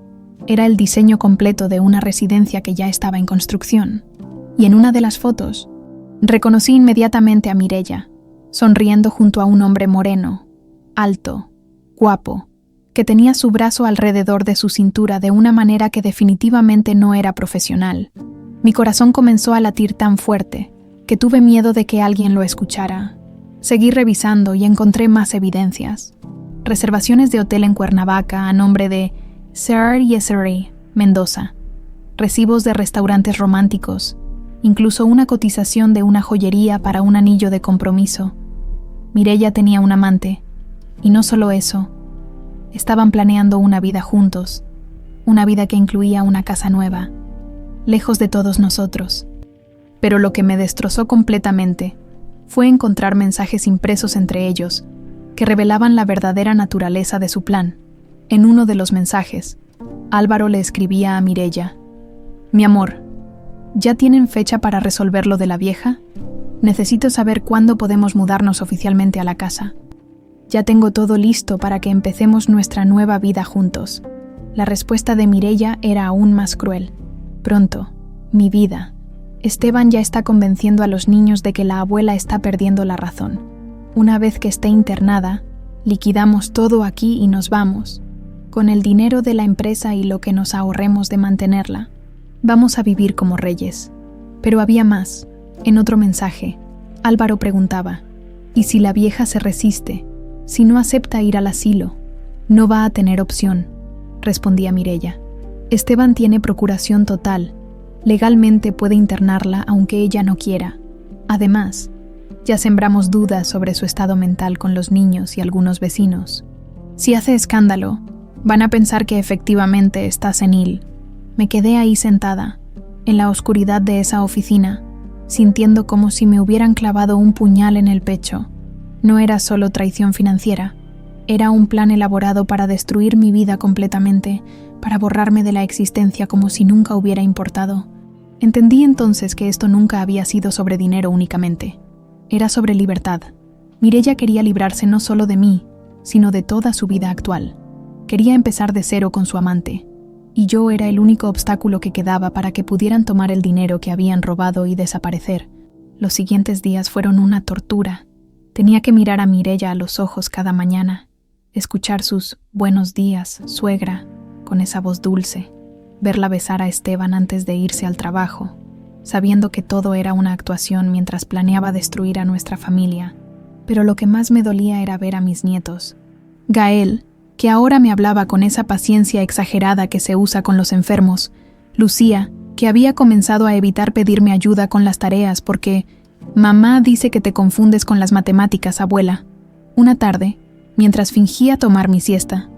era el diseño completo de una residencia que ya estaba en construcción. Y en una de las fotos, reconocí inmediatamente a Mireia, sonriendo junto a un hombre moreno, alto, guapo, que tenía su brazo alrededor de su cintura de una manera que definitivamente no era profesional. Mi corazón comenzó a latir tan fuerte que tuve miedo de que alguien lo escuchara. Seguí revisando y encontré más evidencias. Reservaciones de hotel en Cuernavaca a nombre de Sir Yeseray Mendoza, recibos de restaurantes románticos, incluso una cotización de una joyería para un anillo de compromiso. Mireia tenía un amante, y no solo eso, estaban planeando una vida juntos, una vida que incluía una casa nueva, lejos de todos nosotros. Pero lo que me destrozó completamente fue encontrar mensajes impresos entre ellos que revelaban la verdadera naturaleza de su plan. En uno de los mensajes, Álvaro le escribía a Mireia: «Mi amor, ¿ya tienen fecha para resolver lo de la vieja? Necesito saber cuándo podemos mudarnos oficialmente a la casa. Ya tengo todo listo para que empecemos nuestra nueva vida juntos». La respuesta de Mireia era aún más cruel. «Pronto, mi vida. Esteban ya está convenciendo a los niños de que la abuela está perdiendo la razón. Una vez que esté internada, liquidamos todo aquí y nos vamos. Con el dinero de la empresa y lo que nos ahorremos de mantenerla, vamos a vivir como reyes». Pero había más. En otro mensaje, Álvaro preguntaba: «¿Y si la vieja se resiste? Si no acepta ir al asilo, no va a tener opción», respondía Mireia. «Esteban tiene procuración total. Legalmente puede internarla aunque ella no quiera. Además, ya sembramos dudas sobre su estado mental con los niños y algunos vecinos. Si hace escándalo, van a pensar que efectivamente está senil». Me quedé ahí sentada, en la oscuridad de esa oficina, sintiendo como si me hubieran clavado un puñal en el pecho. No era solo traición financiera, era un plan elaborado para destruir mi vida completamente, para borrarme de la existencia como si nunca hubiera importado. Entendí entonces que esto nunca había sido sobre dinero únicamente. Era sobre libertad. Mireia quería librarse no solo de mí, sino de toda su vida actual. Quería empezar de cero con su amante, y yo era el único obstáculo que quedaba para que pudieran tomar el dinero que habían robado y desaparecer. Los siguientes días fueron una tortura. Tenía que mirar a Mireia a los ojos cada mañana, escuchar sus «buenos días, suegra», con esa voz dulce, verla besar a Esteban antes de irse al trabajo, sabiendo que todo era una actuación mientras planeaba destruir a nuestra familia. Pero lo que más me dolía era ver a mis nietos. Gael, que ahora me hablaba con esa paciencia exagerada que se usa con los enfermos. Lucía, que había comenzado a evitar pedirme ayuda con las tareas porque «Mamá dice que te confundes con las matemáticas, abuela». Una tarde, mientras fingía tomar mi siesta,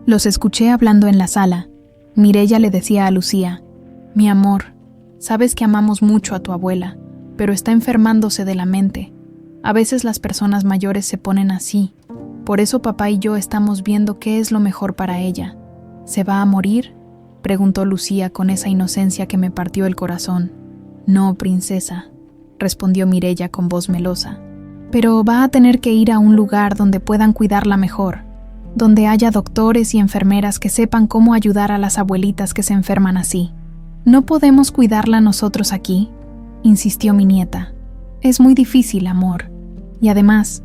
los escuché hablando en la sala. Mireia le decía a Lucía: «Mi amor, sabes que amamos mucho a tu abuela, pero está enfermándose de la mente. A veces las personas mayores se ponen así. Por eso papá y yo estamos viendo qué es lo mejor para ella». «¿Se va a morir?», preguntó Lucía con esa inocencia que me partió el corazón. «No, princesa», respondió Mireya con voz melosa. Pero va a tener que ir a un lugar donde puedan cuidarla mejor, donde haya doctores y enfermeras que sepan cómo ayudar a las abuelitas que se enferman así. ¿No podemos cuidarla nosotros aquí?, insistió mi nieta. Es muy difícil, amor. Y además,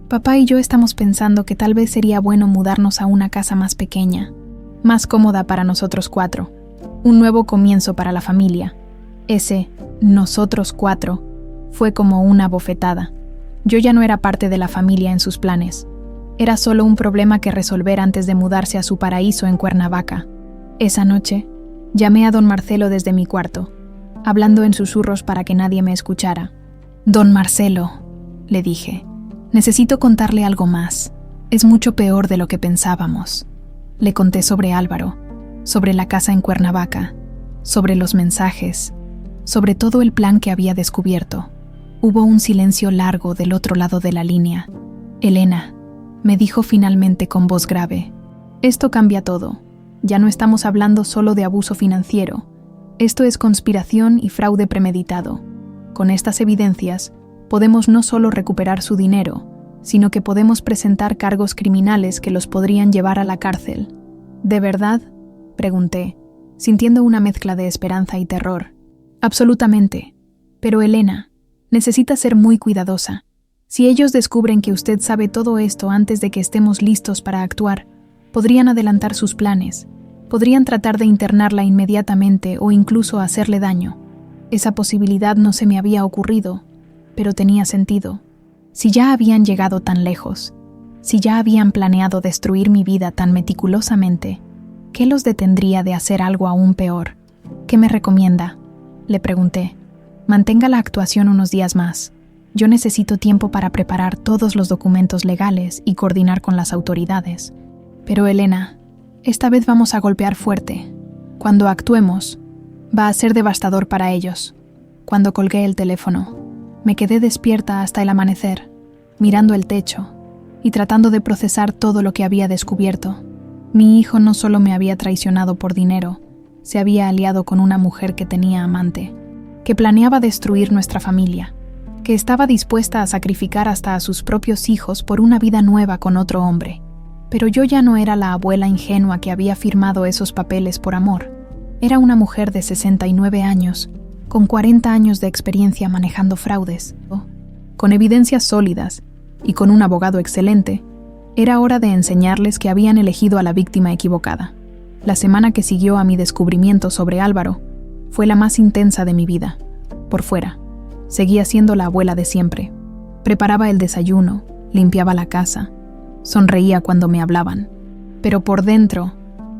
papá y yo estamos pensando que tal vez sería bueno mudarnos a una casa más pequeña, más cómoda para nosotros 4. Un nuevo comienzo para la familia. Ese nosotros 4 fue como una bofetada. Yo ya no era parte de la familia en sus planes. Era solo un problema que resolver antes de mudarse a su paraíso en Cuernavaca. Esa noche, llamé a don Marcelo desde mi cuarto, hablando en susurros para que nadie me escuchara. «Don Marcelo», le dije, «necesito contarle algo más. Es mucho peor de lo que pensábamos». Le conté sobre Álvaro, sobre la casa en Cuernavaca, sobre los mensajes, sobre todo el plan que había descubierto. Hubo un silencio largo del otro lado de la línea. «Elena», me dijo finalmente con voz grave, «esto cambia todo. Ya no estamos hablando solo de abuso financiero. Esto es conspiración y fraude premeditado. Con estas evidencias, podemos no solo recuperar su dinero, sino que podemos presentar cargos criminales que los podrían llevar a la cárcel». «¿De verdad?», pregunté, sintiendo una mezcla de esperanza y terror. «Absolutamente. Pero Elena, necesita ser muy cuidadosa. Si ellos descubren que usted sabe todo esto antes de que estemos listos para actuar, podrían adelantar sus planes, podrían tratar de internarla inmediatamente o incluso hacerle daño. Esa posibilidad no se me había ocurrido, pero tenía sentido. Si ya habían llegado tan lejos, si ya habían planeado destruir mi vida tan meticulosamente, ¿qué los detendría de hacer algo aún peor? ¿Qué me recomienda?», le pregunté. «Mantenga la actuación unos días más. Yo necesito tiempo para preparar todos los documentos legales y coordinar con las autoridades. Pero Elena, esta vez vamos a golpear fuerte. Cuando actuemos, va a ser devastador para ellos». Cuando colgué el teléfono, me quedé despierta hasta el amanecer, mirando el techo y tratando de procesar todo lo que había descubierto. Mi hijo no solo me había traicionado por dinero, se había aliado con una mujer que tenía amante, que planeaba destruir nuestra familia, que estaba dispuesta a sacrificar hasta a sus propios hijos por una vida nueva con otro hombre. Pero yo ya no era la abuela ingenua que había firmado esos papeles por amor. Era una mujer de 69 años, con 40 años de experiencia manejando fraudes. Con evidencias sólidas y con un abogado excelente, era hora de enseñarles que habían elegido a la víctima equivocada. La semana que siguió a mi descubrimiento sobre Álvaro fue la más intensa de mi vida. Por fuera, seguía siendo la abuela de siempre. Preparaba el desayuno, limpiaba la casa, sonreía cuando me hablaban. Pero por dentro,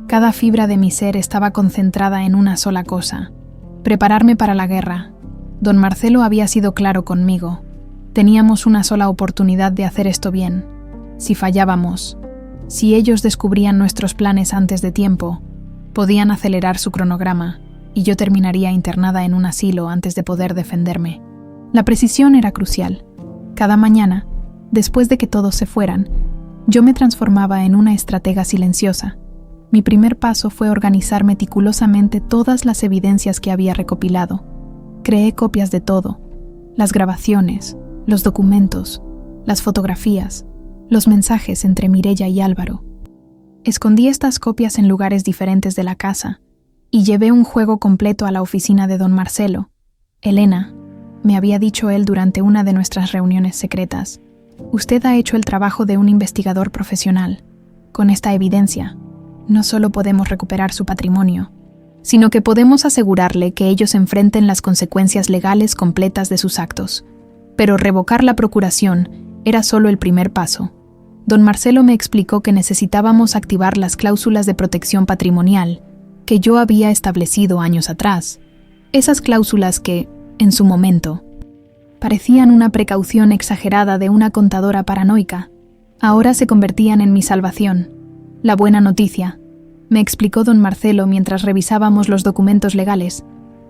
cada fibra de mi ser estaba concentrada en una sola cosa: prepararme para la guerra. Don Marcelo había sido claro conmigo. Teníamos una sola oportunidad de hacer esto bien. Si fallábamos, si ellos descubrían nuestros planes antes de tiempo, podían acelerar su cronograma y yo terminaría internada en un asilo antes de poder defenderme. La precisión era crucial. Cada mañana, después de que todos se fueran, yo me transformaba en una estratega silenciosa. Mi primer paso fue organizar meticulosamente todas las evidencias que había recopilado. Creé copias de todo: las grabaciones, los documentos, las fotografías, los mensajes entre Mireya y Álvaro. Escondí estas copias en lugares diferentes de la casa y llevé un juego completo a la oficina de don Marcelo. «Elena», me había dicho él durante una de nuestras reuniones secretas, «usted ha hecho el trabajo de un investigador profesional. Con esta evidencia, no solo podemos recuperar su patrimonio, sino que podemos asegurarle que ellos enfrenten las consecuencias legales completas de sus actos». Pero revocar la procuración era solo el primer paso. Don Marcelo me explicó que necesitábamos activar las cláusulas de protección patrimonial que yo había establecido años atrás. Esas cláusulas que, en su momento, parecían una precaución exagerada de una contadora paranoica, ahora se convertían en mi salvación. La buena noticia, me explicó don Marcelo mientras revisábamos los documentos legales,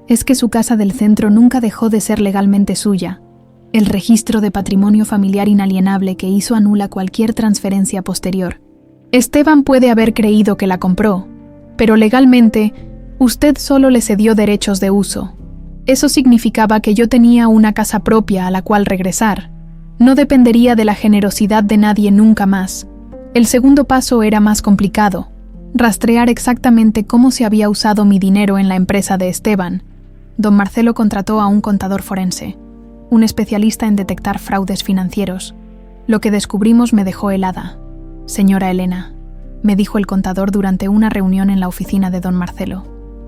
es que su casa del centro nunca dejó de ser legalmente suya. El registro de patrimonio familiar inalienable que hizo anula cualquier transferencia posterior. Esteban puede haber creído que la compró, pero legalmente usted solo le cedió derechos de uso. Eso significaba que yo tenía una casa propia a la cual regresar. No dependería de la generosidad de nadie nunca más. El segundo paso era más complicado: rastrear exactamente cómo se había usado mi dinero en la empresa de Esteban. Don Marcelo contrató a un contador forense, un especialista en detectar fraudes financieros. Lo que descubrimos me dejó helada. «Señora Elena», me dijo el contador durante una reunión en la oficina de don Marcelo,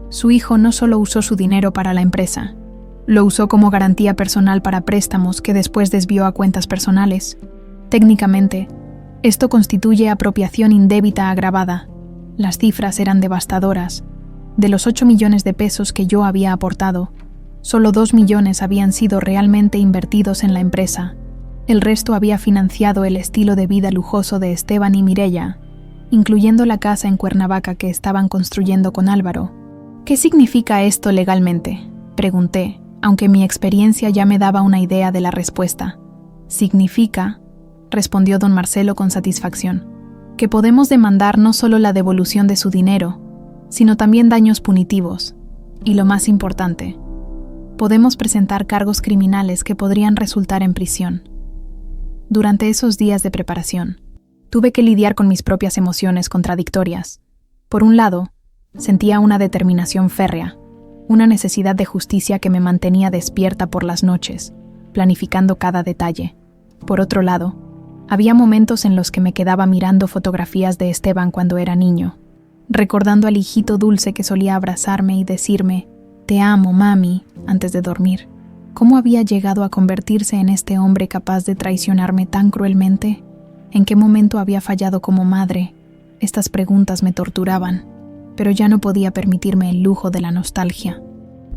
«su hijo no solo usó su dinero para la empresa, lo usó como garantía personal para préstamos que después desvió a cuentas personales. Técnicamente, esto constituye apropiación indébita agravada. Las cifras eran devastadoras. De los 8 millones de pesos que yo había aportado, solo 2 millones habían sido realmente invertidos en la empresa. El resto había financiado el estilo de vida lujoso de Esteban y Mireia, incluyendo la casa en Cuernavaca que estaban construyendo con Álvaro. «¿Qué significa esto legalmente?», pregunté, aunque mi experiencia ya me daba una idea de la respuesta. «Significa», respondió don Marcelo con satisfacción, «que podemos demandar no solo la devolución de su dinero, sino también daños punitivos. Y lo más importante, podemos presentar cargos criminales que podrían resultar en prisión». Durante esos días de preparación, tuve que lidiar con mis propias emociones contradictorias. Por un lado, sentía una determinación férrea, una necesidad de justicia que me mantenía despierta por las noches, planificando cada detalle. Por otro lado, había momentos en los que me quedaba mirando fotografías de Esteban cuando era niño, recordando al hijito dulce que solía abrazarme y decirme «Te amo, mami», antes de dormir. ¿Cómo había llegado a convertirse en este hombre capaz de traicionarme tan cruelmente? ¿En qué momento había fallado como madre? Estas preguntas me torturaban, pero ya no podía permitirme el lujo de la nostalgia.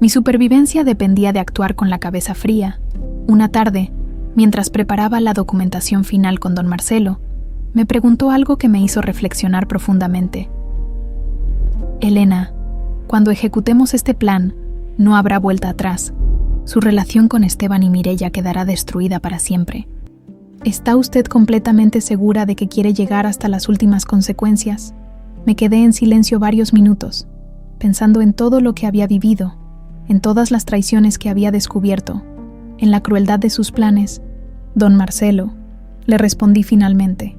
Mi supervivencia dependía de actuar con la cabeza fría. Una tarde, mientras preparaba la documentación final con don Marcelo, me preguntó algo que me hizo reflexionar profundamente. «Elena, cuando ejecutemos este plan, no habrá vuelta atrás. Su relación con Esteban y Mireia quedará destruida para siempre. ¿Está usted completamente segura de que quiere llegar hasta las últimas consecuencias?». Me quedé en silencio varios minutos, pensando en todo lo que había vivido, en todas las traiciones que había descubierto, en la crueldad de sus planes. «Don Marcelo», le respondí finalmente,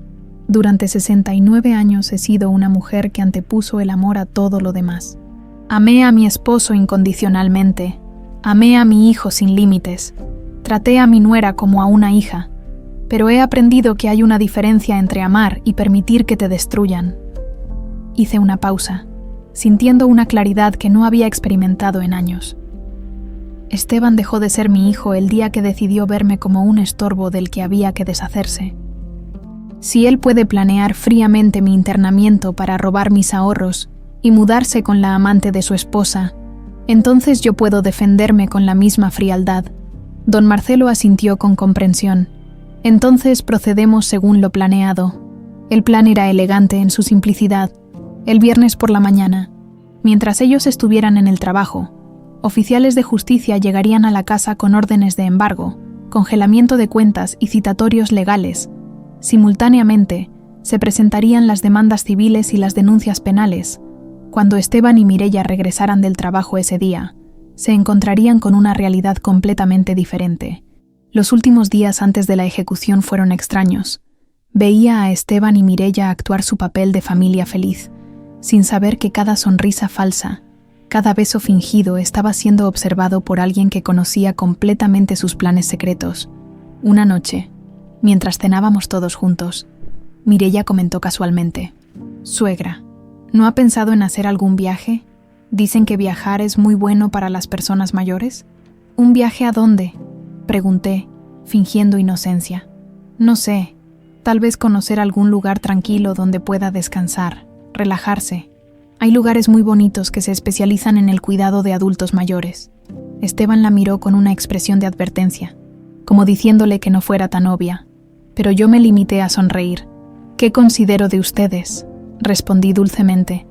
«durante 69 años he sido una mujer que antepuso el amor a todo lo demás. Amé a mi esposo incondicionalmente, amé a mi hijo sin límites, traté a mi nuera como a una hija, pero he aprendido que hay una diferencia entre amar y permitir que te destruyan». Hice una pausa, sintiendo una claridad que no había experimentado en años. Esteban dejó de ser mi hijo el día que decidió verme como un estorbo del que había que deshacerse. Si él puede planear fríamente mi internamiento para robar mis ahorros y mudarse con la amante de su esposa, entonces yo puedo defenderme con la misma frialdad. Don Marcelo asintió con comprensión. Entonces procedemos según lo planeado. El plan era elegante en su simplicidad. El viernes por la mañana, mientras ellos estuvieran en el trabajo, oficiales de justicia llegarían a la casa con órdenes de embargo, congelamiento de cuentas y citatorios legales. Simultáneamente, se presentarían las demandas civiles y las denuncias penales. Cuando Esteban y Mireia regresaran del trabajo ese día, se encontrarían con una realidad completamente diferente. Los últimos días antes de la ejecución fueron extraños. Veía a Esteban y Mireia actuar su papel de familia feliz, sin saber que cada sonrisa falsa, cada beso fingido estaba siendo observado por alguien que conocía completamente sus planes secretos. Una noche, mientras cenábamos todos juntos, Mireia comentó casualmente: «Suegra, ¿no ha pensado en hacer algún viaje? Dicen que viajar es muy bueno para las personas mayores». «¿Un viaje a dónde?», pregunté, fingiendo inocencia. «No sé, tal vez conocer algún lugar tranquilo donde pueda descansar, relajarse. Hay lugares muy bonitos que se especializan en el cuidado de adultos mayores». Esteban la miró con una expresión de advertencia, como diciéndole que no fuera tan obvia, pero yo me limité a sonreír. «¿Qué considero de ustedes?», respondí dulcemente.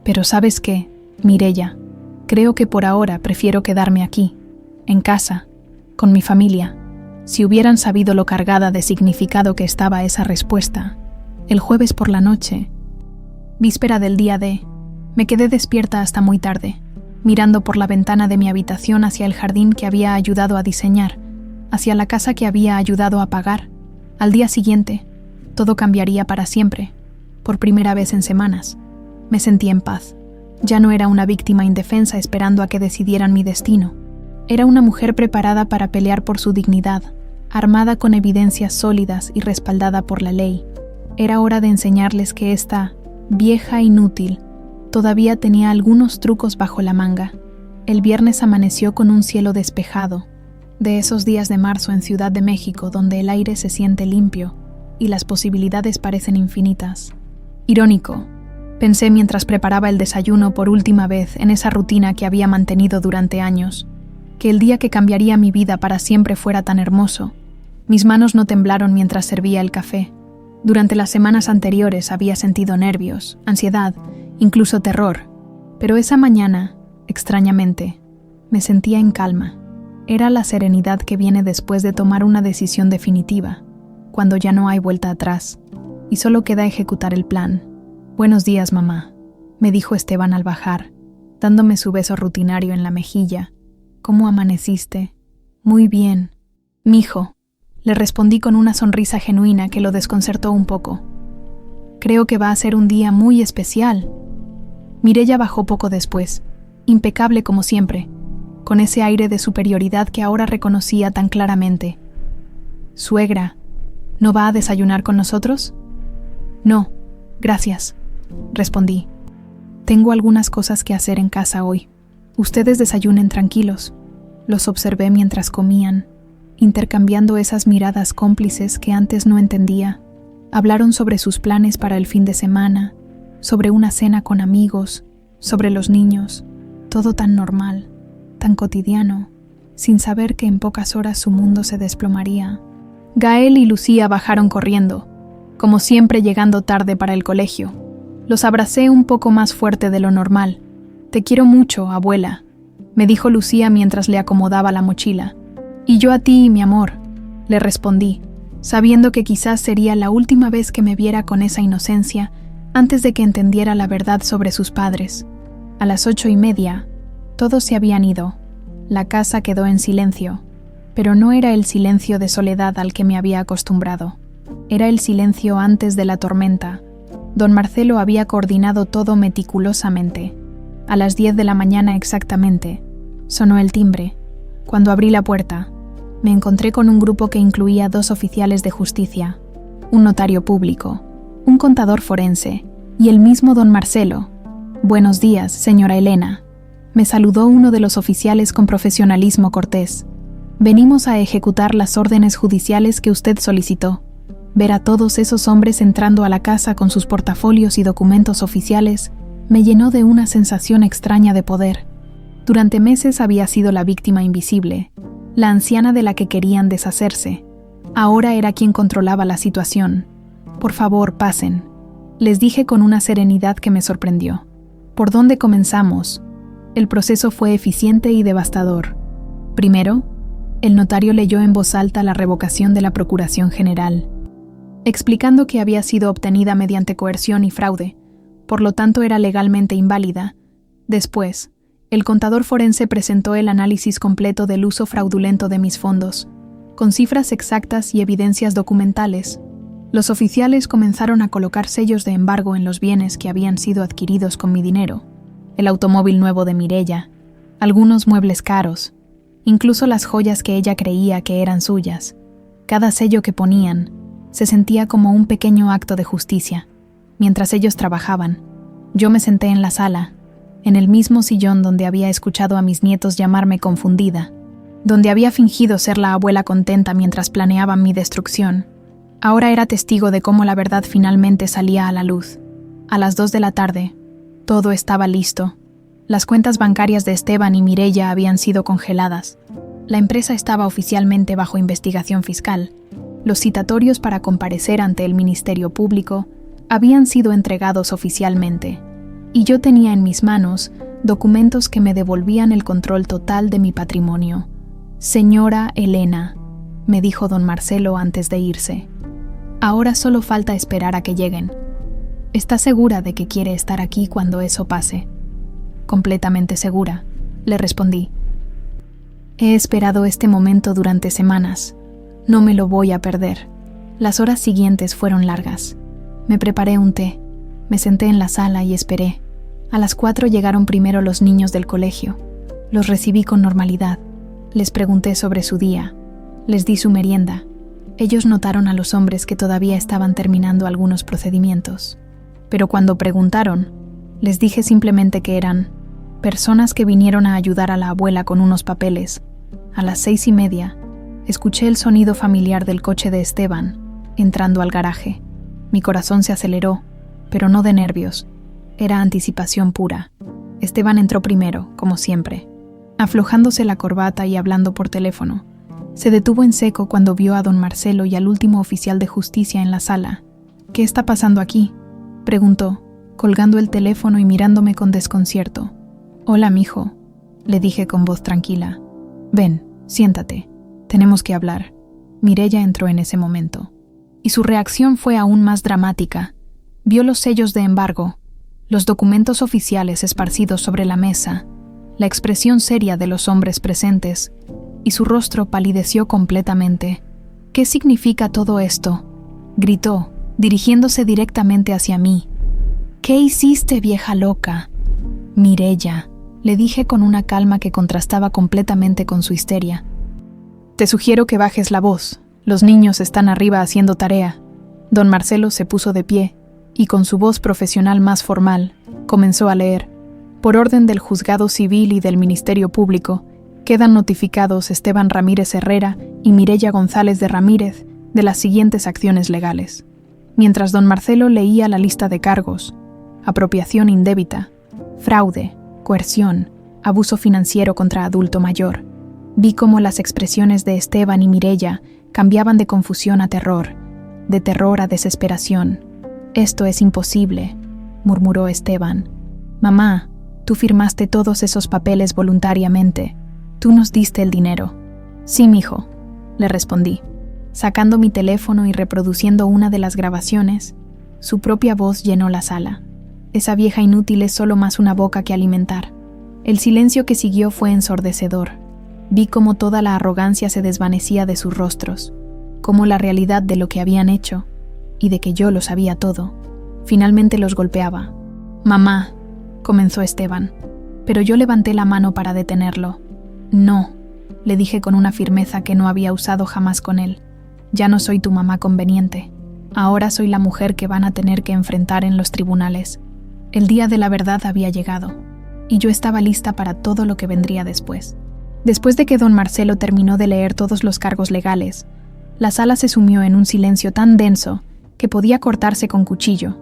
«Pero ¿sabes qué, Mireia? Creo que por ahora prefiero quedarme aquí, en casa, con mi familia». Si hubieran sabido lo cargada de significado que estaba esa respuesta, el jueves por la noche, víspera del día D, me quedé despierta hasta muy tarde. mirando por la ventana de mi habitación hacia el jardín que había ayudado a diseñar, hacia la casa que había ayudado a pagar. Al día siguiente, todo cambiaría para siempre, por primera vez en semanas. Me sentí en paz. Ya no era una víctima indefensa esperando a que decidieran mi destino. Era una mujer preparada para pelear por su dignidad, armada con evidencias sólidas y respaldada por la ley. Era hora de enseñarles que esta vieja inútil todavía tenía algunos trucos bajo la manga. El viernes amaneció con un cielo despejado, de esos días de marzo en Ciudad de México donde el aire se siente limpio y las posibilidades parecen infinitas. Irónico, pensé mientras preparaba el desayuno por última vez en esa rutina que había mantenido durante años, que el día que cambiaría mi vida para siempre fuera tan hermoso. Mis manos no temblaron mientras servía el café. Durante las semanas anteriores había sentido nervios, ansiedad, incluso terror, pero esa mañana, extrañamente, me sentía en calma. Era la serenidad que viene después de tomar una decisión definitiva, cuando ya no hay vuelta atrás, y solo queda ejecutar el plan. «Buenos días, mamá», me dijo Esteban al bajar, dándome su beso rutinario en la mejilla. «¿Cómo amaneciste?» «Muy bien». «Mijo», le respondí con una sonrisa genuina que lo desconcertó un poco. «Creo que va a ser un día muy especial». Mireya bajó poco después, impecable como siempre, con ese aire de superioridad que ahora reconocía tan claramente. «Suegra, ¿no va a desayunar con nosotros?» «No, gracias», respondí. «Tengo algunas cosas que hacer en casa hoy. Ustedes desayunen tranquilos». Los observé mientras comían, intercambiando esas miradas cómplices que antes no entendía. Hablaron sobre sus planes para el fin de semana, sobre una cena con amigos, sobre los niños, todo tan normal, tan cotidiano, sin saber que en pocas horas su mundo se desplomaría. Gael y Lucía bajaron corriendo, como siempre llegando tarde para el colegio. Los abracé un poco más fuerte de lo normal. «Te quiero mucho, abuela», me dijo Lucía mientras le acomodaba la mochila. «Y yo a ti, mi amor», le respondí, sabiendo que quizás sería la última vez que me viera con esa inocencia antes de que entendiera la verdad sobre sus padres. A las 8:30, todos se habían ido. La casa quedó en silencio, pero no era el silencio de soledad al que me había acostumbrado. Era el silencio antes de la tormenta. Don Marcelo había coordinado todo meticulosamente. A las 10 de la mañana exactamente, sonó el timbre. Cuando abrí la puerta, me encontré con un grupo que incluía 2 oficiales de justicia, un notario público, un contador forense y el mismo don Marcelo. «Buenos días, señora Elena», me saludó uno de los oficiales con profesionalismo cortés. «Venimos a ejecutar las órdenes judiciales que usted solicitó». Ver a todos esos hombres entrando a la casa con sus portafolios y documentos oficiales me llenó de una sensación extraña de poder. Durante meses había sido la víctima invisible, la anciana de la que querían deshacerse. Ahora era quien controlaba la situación. «Por favor, pasen», les dije con una serenidad que me sorprendió. «¿Por dónde comenzamos?» El proceso fue eficiente y devastador. Primero, el notario leyó en voz alta la revocación de la Procuración General, explicando que había sido obtenida mediante coerción y fraude, por lo tanto era legalmente inválida. Después, el contador forense presentó el análisis completo del uso fraudulento de mis fondos, con cifras exactas y evidencias documentales. Los oficiales comenzaron a colocar sellos de embargo en los bienes que habían sido adquiridos con mi dinero, el automóvil nuevo de Mireya, algunos muebles caros, incluso las joyas que ella creía que eran suyas. Cada sello que ponían se sentía como un pequeño acto de justicia. Mientras ellos trabajaban, yo me senté en la sala, en el mismo sillón donde había escuchado a mis nietos llamarme confundida, donde había fingido ser la abuela contenta mientras planeaban mi destrucción. Ahora era testigo de cómo la verdad finalmente salía a la luz. A las 2 de la tarde, todo estaba listo. Las cuentas bancarias de Esteban y Mireya habían sido congeladas. La empresa estaba oficialmente bajo investigación fiscal. Los citatorios para comparecer ante el Ministerio Público habían sido entregados oficialmente, y yo tenía en mis manos documentos que me devolvían el control total de mi patrimonio. «Señora Elena», me dijo don Marcelo antes de irse, «ahora solo falta esperar a que lleguen. ¿Está segura de que quiere estar aquí cuando eso pase?» «Completamente segura», le respondí. He esperado este momento durante semanas. No me lo voy a perder. Las horas siguientes fueron largas. Me preparé un té, me senté en la sala y esperé. A las 4 llegaron primero los niños del colegio. Los recibí con normalidad. Les pregunté sobre su día. Les di su merienda. Ellos notaron a los hombres que todavía estaban terminando algunos procedimientos. Pero cuando preguntaron, les dije simplemente que eran personas que vinieron a ayudar a la abuela con unos papeles. A las 6:30, escuché el sonido familiar del coche de Esteban, entrando al garaje. Mi corazón se aceleró, pero no de nervios. Era anticipación pura. Esteban entró primero, como siempre, aflojándose la corbata y hablando por teléfono. Se detuvo en seco cuando vio a don Marcelo y al último oficial de justicia en la sala. «¿Qué está pasando aquí?», preguntó, colgando el teléfono y mirándome con desconcierto. «Hola, mijo», le dije con voz tranquila. «Ven, siéntate. Tenemos que hablar». Mireya entró en ese momento. Y su reacción fue aún más dramática. Vio los sellos de embargo, los documentos oficiales esparcidos sobre la mesa, la expresión seria de los hombres presentes, y su rostro palideció completamente. «¿Qué significa todo esto?», gritó, dirigiéndose directamente hacia mí. «¿Qué hiciste, vieja loca?». «Mireya», le dije con una calma que contrastaba completamente con su histeria. «Te sugiero que bajes la voz. Los niños están arriba haciendo tarea». Don Marcelo se puso de pie y con su voz profesional más formal comenzó a leer. «Por orden del Juzgado Civil y del Ministerio Público, quedan notificados Esteban Ramírez Herrera y Mireya González de Ramírez de las siguientes acciones legales». Mientras don Marcelo leía la lista de cargos: apropiación indébita, fraude, coerción, abuso financiero contra adulto mayor. Vi cómo las expresiones de Esteban y Mireya cambiaban de confusión a terror, de terror a desesperación. «Esto es imposible», murmuró Esteban. «Mamá, tú firmaste todos esos papeles voluntariamente. Tú nos diste el dinero». «Sí, mijo», le respondí, sacando mi teléfono y reproduciendo una de las grabaciones. Su propia voz llenó la sala. Esa vieja inútil es solo más una boca que alimentar. El silencio que siguió fue ensordecedor. Vi cómo toda la arrogancia se desvanecía de sus rostros, cómo la realidad de lo que habían hecho, y de que yo lo sabía todo, finalmente los golpeaba. «Mamá», comenzó Esteban, pero yo levanté la mano para detenerlo. «No», le dije con una firmeza que no había usado jamás con él. «Ya no soy tu mamá conveniente. Ahora soy la mujer que van a tener que enfrentar en los tribunales». El día de la verdad había llegado, y yo estaba lista para todo lo que vendría después. Después de que don Marcelo terminó de leer todos los cargos legales, la sala se sumió en un silencio tan denso que podía cortarse con cuchillo.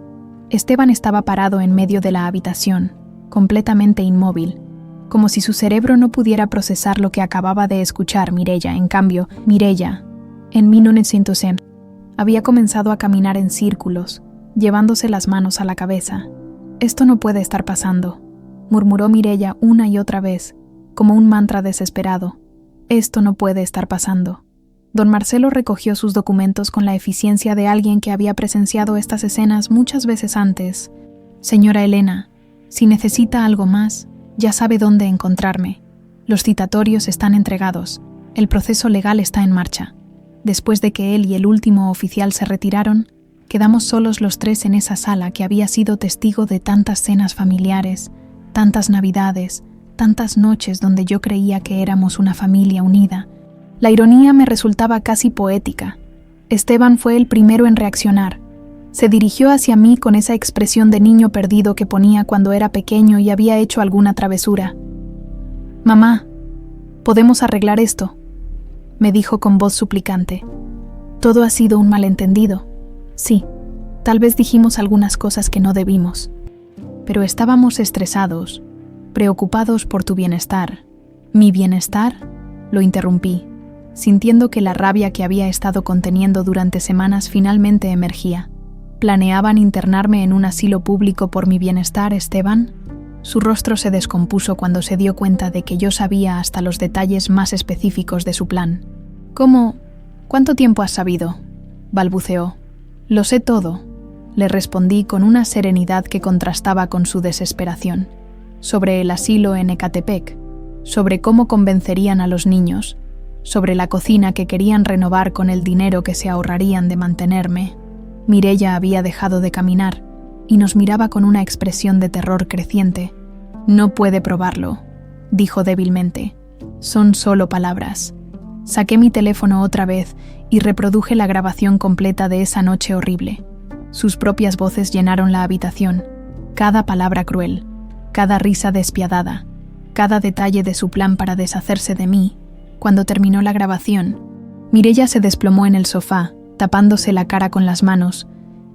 Esteban estaba parado en medio de la habitación, completamente inmóvil, como si su cerebro no pudiera procesar lo que acababa de escuchar Mireya. En cambio, Mireya, en 1900, había comenzado a caminar en círculos, llevándose las manos a la cabeza. «Esto no puede estar pasando», murmuró Mireya una y otra vez, como un mantra desesperado. «Esto no puede estar pasando». Don Marcelo recogió sus documentos con la eficiencia de alguien que había presenciado estas escenas muchas veces antes. «Señora Elena, si necesita algo más, ya sabe dónde encontrarme. Los citatorios están entregados. El proceso legal está en marcha». Después de que él y el último oficial se retiraron, quedamos solos los tres en esa sala que había sido testigo de tantas cenas familiares, tantas navidades, tantas noches donde yo creía que éramos una familia unida. La ironía me resultaba casi poética. Esteban fue el primero en reaccionar. Se dirigió hacia mí con esa expresión de niño perdido que ponía cuando era pequeño y había hecho alguna travesura. «Mamá, ¿podemos arreglar esto?», me dijo con voz suplicante. «Todo ha sido un malentendido. Sí, tal vez dijimos algunas cosas que no debimos. Pero estábamos estresados, preocupados por tu bienestar». «¿Mi bienestar?», lo interrumpí, sintiendo que la rabia que había estado conteniendo durante semanas finalmente emergía. «¿Planeaban internarme en un asilo público por mi bienestar, Esteban?». Su rostro se descompuso cuando se dio cuenta de que yo sabía hasta los detalles más específicos de su plan. «¿Cómo? ¿Cuánto tiempo has sabido?», balbuceó. «Lo sé todo», le respondí con una serenidad que contrastaba con su desesperación. «Sobre el asilo en Ecatepec. sobre cómo convencerían a los niños, sobre la cocina que querían renovar con el dinero que se ahorrarían de mantenerme. Mireia había dejado de caminar y nos miraba con una expresión de terror creciente. «No puede probarlo», dijo débilmente. «Son solo palabras». Saqué mi teléfono otra vez y reproduje la grabación completa de esa noche horrible. Sus propias voces llenaron la habitación. Cada palabra cruel, cada risa despiadada, cada detalle de su plan para deshacerse de mí. Cuando terminó la grabación, Mireia se desplomó en el sofá, tapándose la cara con las manos.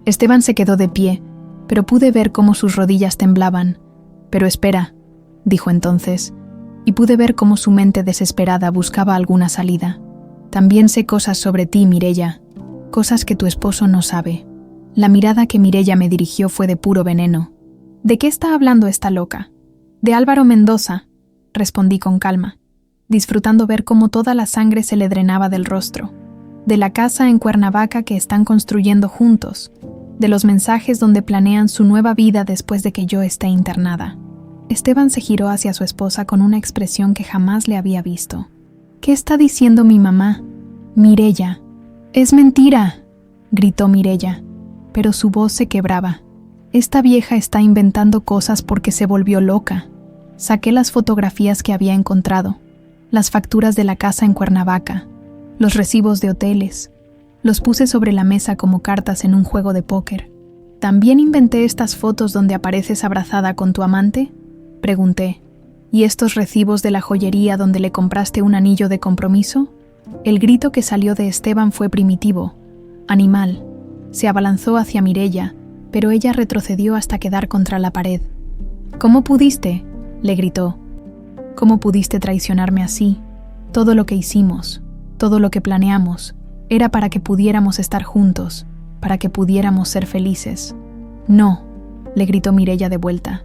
Esteban se quedó de pie, pero pude ver cómo sus rodillas temblaban. «Pero espera», dijo entonces, y pude ver cómo su mente desesperada buscaba alguna salida. «También sé cosas sobre ti, Mireia, cosas que tu esposo no sabe». La mirada que Mireia me dirigió fue de puro veneno. «¿De qué está hablando esta loca?» «De Álvaro Mendoza», respondí con calma, disfrutando ver cómo toda la sangre se le drenaba del rostro. «De la casa en Cuernavaca que están construyendo juntos, de los mensajes donde planean su nueva vida después de que yo esté internada». Esteban se giró hacia su esposa con una expresión que jamás le había visto. «¿Qué está diciendo mi mamá?» «Mireia». «Es mentira», gritó Mireia, pero su voz se quebraba. «Esta vieja está inventando cosas porque se volvió loca». Saqué las fotografías que había encontrado, las facturas de la casa en Cuernavaca, los recibos de hoteles. Los puse sobre la mesa como cartas en un juego de póker. «¿También inventé estas fotos donde apareces abrazada con tu amante?», pregunté. «¿Y estos recibos de la joyería donde le compraste un anillo de compromiso?». El grito que salió de Esteban fue primitivo, animal. Se abalanzó hacia Mireia, pero ella retrocedió hasta quedar contra la pared. «¿Cómo pudiste?», le gritó. «¿Cómo pudiste traicionarme así? Todo lo que hicimos, todo lo que planeamos, era para que pudiéramos estar juntos, para que pudiéramos ser felices». «No», le gritó Mireia de vuelta.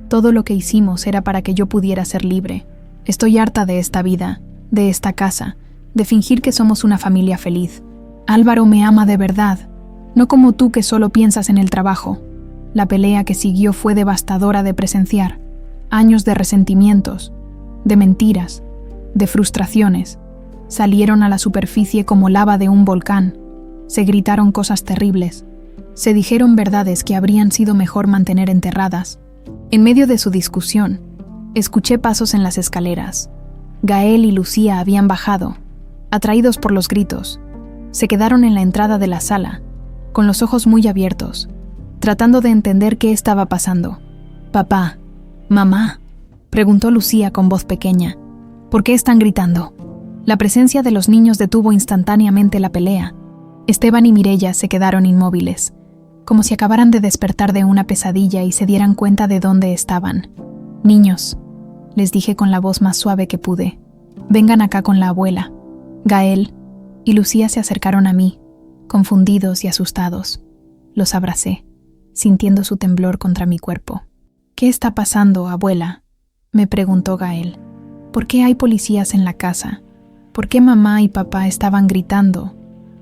«Todo lo que hicimos era para que yo pudiera ser libre. Estoy harta de esta vida, de esta casa, de fingir que somos una familia feliz. Álvaro me ama de verdad, no como tú que solo piensas en el trabajo». La pelea que siguió fue devastadora de presenciar. Años de resentimientos, de mentiras, de frustraciones, salieron a la superficie como lava de un volcán. Se gritaron cosas terribles. Se dijeron verdades que habrían sido mejor mantener enterradas. En medio de su discusión, escuché pasos en las escaleras. Gael y Lucía habían bajado, atraídos por los gritos. Se quedaron en la entrada de la sala, con los ojos muy abiertos, tratando de entender qué estaba pasando. «Papá, mamá», preguntó Lucía con voz pequeña. «¿Por qué están gritando?». La presencia de los niños detuvo instantáneamente la pelea. Esteban y Mireia se quedaron inmóviles, como si acabaran de despertar de una pesadilla y se dieran cuenta de dónde estaban. «Niños», les dije con la voz más suave que pude, «vengan acá con la abuela». Gael y Lucía se acercaron a mí, confundidos y asustados. Los abracé, sintiendo su temblor contra mi cuerpo. «¿Qué está pasando, abuela?», me preguntó Gael. «¿Por qué hay policías en la casa? ¿Por qué mamá y papá estaban gritando?».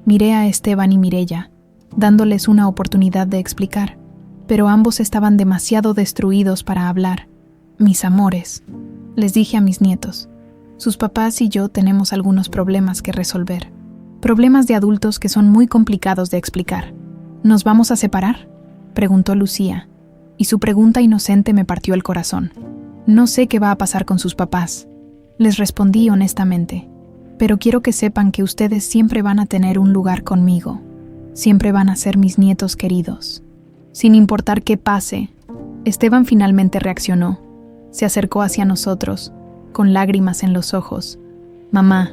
Miré a Esteban y Mireia, dándoles una oportunidad de explicar, pero ambos estaban demasiado destruidos para hablar. «Mis amores», les dije a mis nietos, «sus papás y yo tenemos algunos problemas que resolver. Problemas de adultos que son muy complicados de explicar». «¿Nos vamos a separar?», preguntó Lucía, y su pregunta inocente me partió el corazón. «No sé qué va a pasar con sus papás», les respondí honestamente, «pero quiero que sepan que ustedes siempre van a tener un lugar conmigo. Siempre van a ser mis nietos queridos. Sin importar qué pase». Esteban finalmente reaccionó. Se acercó hacia nosotros, con lágrimas en los ojos. «Mamá»,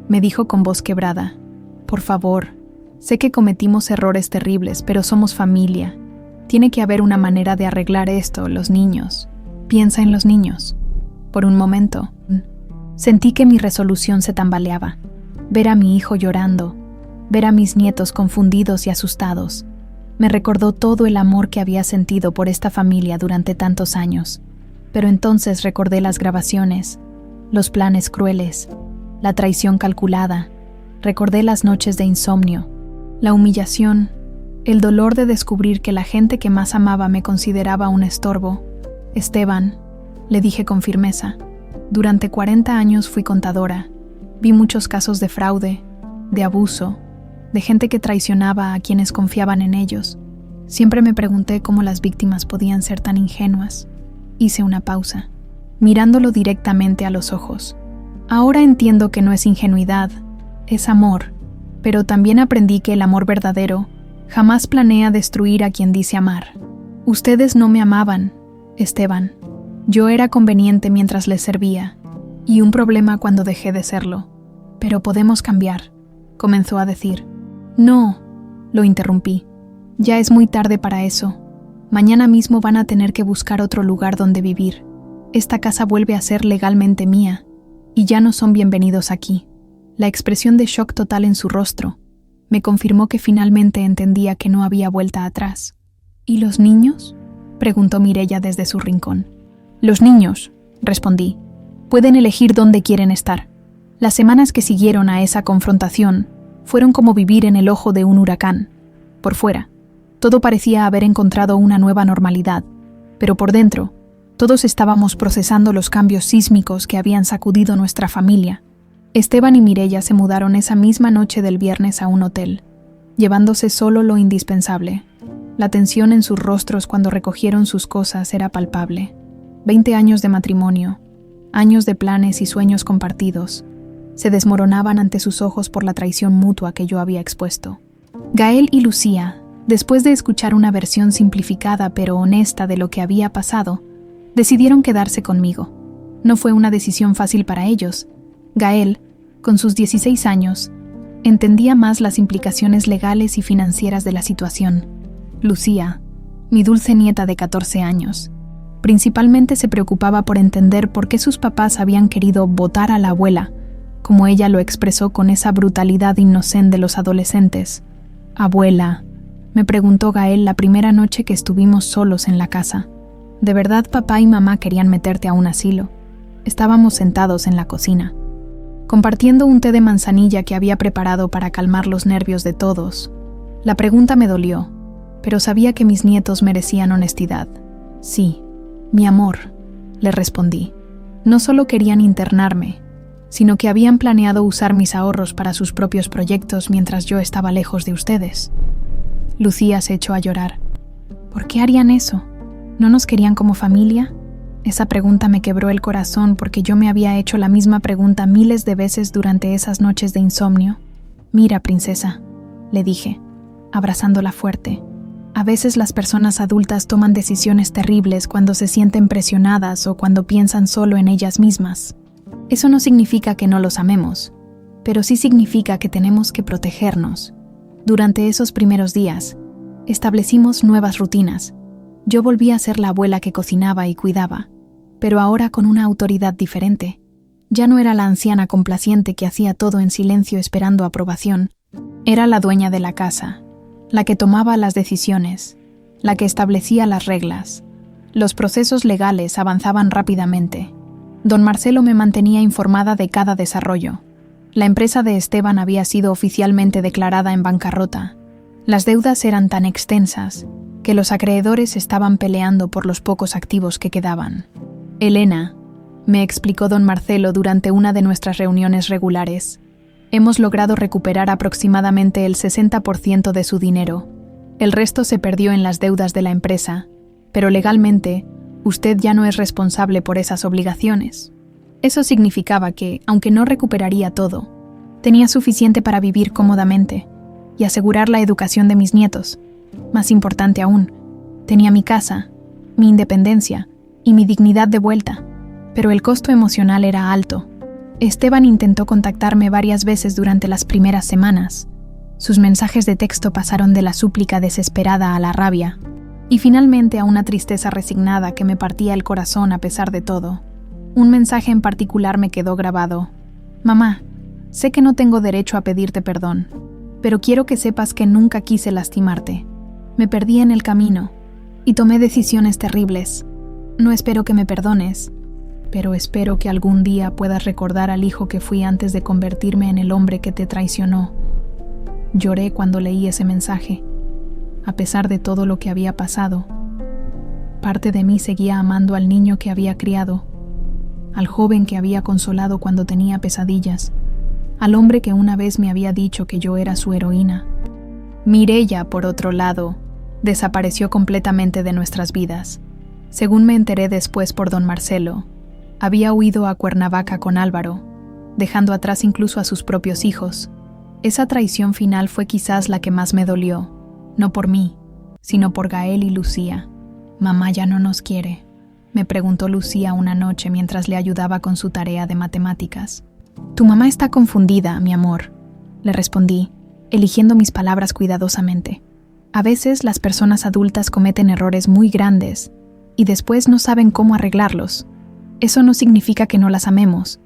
me dijo con voz quebrada, «por favor, sé que cometimos errores terribles, pero somos familia. Tiene que haber una manera de arreglar esto, los niños. Piensa en los niños». Por un momento, sentí que mi resolución se tambaleaba. Ver a mi hijo llorando, ver a mis nietos confundidos y asustados, me recordó todo el amor que había sentido por esta familia durante tantos años. Pero entonces recordé las grabaciones, los planes crueles, la traición calculada. Recordé las noches de insomnio, la humillación, el dolor de descubrir que la gente que más amaba me consideraba un estorbo. «Esteban», le dije con firmeza, Durante 40 años fui contadora. Vi muchos casos de fraude, de abuso, de gente que traicionaba a quienes confiaban en ellos. Siempre me pregunté cómo las víctimas podían ser tan ingenuas. Hice una pausa, mirándolo directamente a los ojos. Ahora entiendo que no es ingenuidad, es amor, pero también aprendí que el amor verdadero jamás planea destruir a quien dice amar. Ustedes no me amaban, Esteban. Yo era conveniente mientras les servía, y un problema cuando dejé de serlo. Pero podemos cambiar, comenzó a decir. No, lo interrumpí. Ya es muy tarde para eso. Mañana mismo van a tener que buscar otro lugar donde vivir. Esta casa vuelve a ser legalmente mía, y ya no son bienvenidos aquí. La expresión de shock total en su rostro me confirmó que finalmente entendía que no había vuelta atrás. ¿Y los niños?, preguntó Mireya desde su rincón. Los niños, respondí, pueden elegir dónde quieren estar. Las semanas que siguieron a esa confrontación fueron como vivir en el ojo de un huracán. Por fuera, todo parecía haber encontrado una nueva normalidad, pero por dentro, todos estábamos procesando los cambios sísmicos que habían sacudido nuestra familia. Esteban y Mireya se mudaron esa misma noche del viernes a un hotel, llevándose solo lo indispensable. La tensión en sus rostros cuando recogieron sus cosas era palpable. 20 años de matrimonio, años de planes y sueños compartidos, se desmoronaban ante sus ojos por la traición mutua que yo había expuesto. Gael y Lucía, después de escuchar una versión simplificada pero honesta de lo que había pasado, decidieron quedarse conmigo. No fue una decisión fácil para ellos. Gael, con sus 16 años, entendía más las implicaciones legales y financieras de la situación. Lucía, mi dulce nieta de 14 años, principalmente se preocupaba por entender por qué sus papás habían querido botar a la abuela, como ella lo expresó con esa brutalidad inocente de los adolescentes. Abuela, me preguntó Gael la primera noche que estuvimos solos en la casa. ¿De verdad papá y mamá querían meterte a un asilo? Estábamos sentados en la cocina, compartiendo un té de manzanilla que había preparado para calmar los nervios de todos. La pregunta me dolió, pero sabía que mis nietos merecían honestidad. Sí, mi amor, le respondí. No solo querían internarme, sino que habían planeado usar mis ahorros para sus propios proyectos mientras yo estaba lejos de ustedes. Lucía se echó a llorar. ¿Por qué harían eso? ¿No nos querían como familia? Esa pregunta me quebró el corazón porque yo me había hecho la misma pregunta miles de veces durante esas noches de insomnio. Mira, princesa, le dije, abrazándola fuerte. A veces las personas adultas toman decisiones terribles cuando se sienten presionadas o cuando piensan solo en ellas mismas. Eso no significa que no los amemos, pero sí significa que tenemos que protegernos. Durante esos primeros días, establecimos nuevas rutinas. Yo volví a ser la abuela que cocinaba y cuidaba, pero ahora con una autoridad diferente. Ya no era la anciana complaciente que hacía todo en silencio esperando aprobación. Era la dueña de la casa, la que tomaba las decisiones, la que establecía las reglas. Los procesos legales avanzaban rápidamente. Don Marcelo me mantenía informada de cada desarrollo. La empresa de Esteban había sido oficialmente declarada en bancarrota. Las deudas eran tan extensas que los acreedores estaban peleando por los pocos activos que quedaban. Elena, me explicó don Marcelo durante una de nuestras reuniones regulares, hemos logrado recuperar aproximadamente el 60% de su dinero. El resto se perdió en las deudas de la empresa, pero legalmente, usted ya no es responsable por esas obligaciones. Eso significaba que, aunque no recuperaría todo, tenía suficiente para vivir cómodamente y asegurar la educación de mis nietos. Más importante aún, tenía mi casa, mi independencia y mi dignidad de vuelta, pero el costo emocional era alto. Esteban intentó contactarme varias veces durante las primeras semanas. Sus mensajes de texto pasaron de la súplica desesperada a la rabia, y finalmente a una tristeza resignada que me partía el corazón a pesar de todo. Un mensaje en particular me quedó grabado. Mamá, sé que no tengo derecho a pedirte perdón, pero quiero que sepas que nunca quise lastimarte. Me perdí en el camino y tomé decisiones terribles. No espero que me perdones, pero espero que algún día puedas recordar al hijo que fui antes de convertirme en el hombre que te traicionó. Lloré cuando leí ese mensaje. A pesar de todo lo que había pasado, parte de mí seguía amando al niño que había criado. al joven que había consolado cuando tenía pesadillas, al hombre que una vez me había dicho que yo era su heroína. Mireia, por otro lado, desapareció completamente de nuestras vidas. Según me enteré después por don Marcelo, había huido a Cuernavaca con Álvaro, dejando atrás incluso a sus propios hijos. Esa traición final fue quizás la que más me dolió, no por mí, sino por Gael y Lucía. «Mamá ya no nos quiere», me preguntó Lucía una noche mientras le ayudaba con su tarea de matemáticas. «Tu mamá está confundida, mi amor», le respondí, eligiendo mis palabras cuidadosamente. A veces las personas adultas cometen errores muy grandes y después no saben cómo arreglarlos. Eso no significa que no las amemos,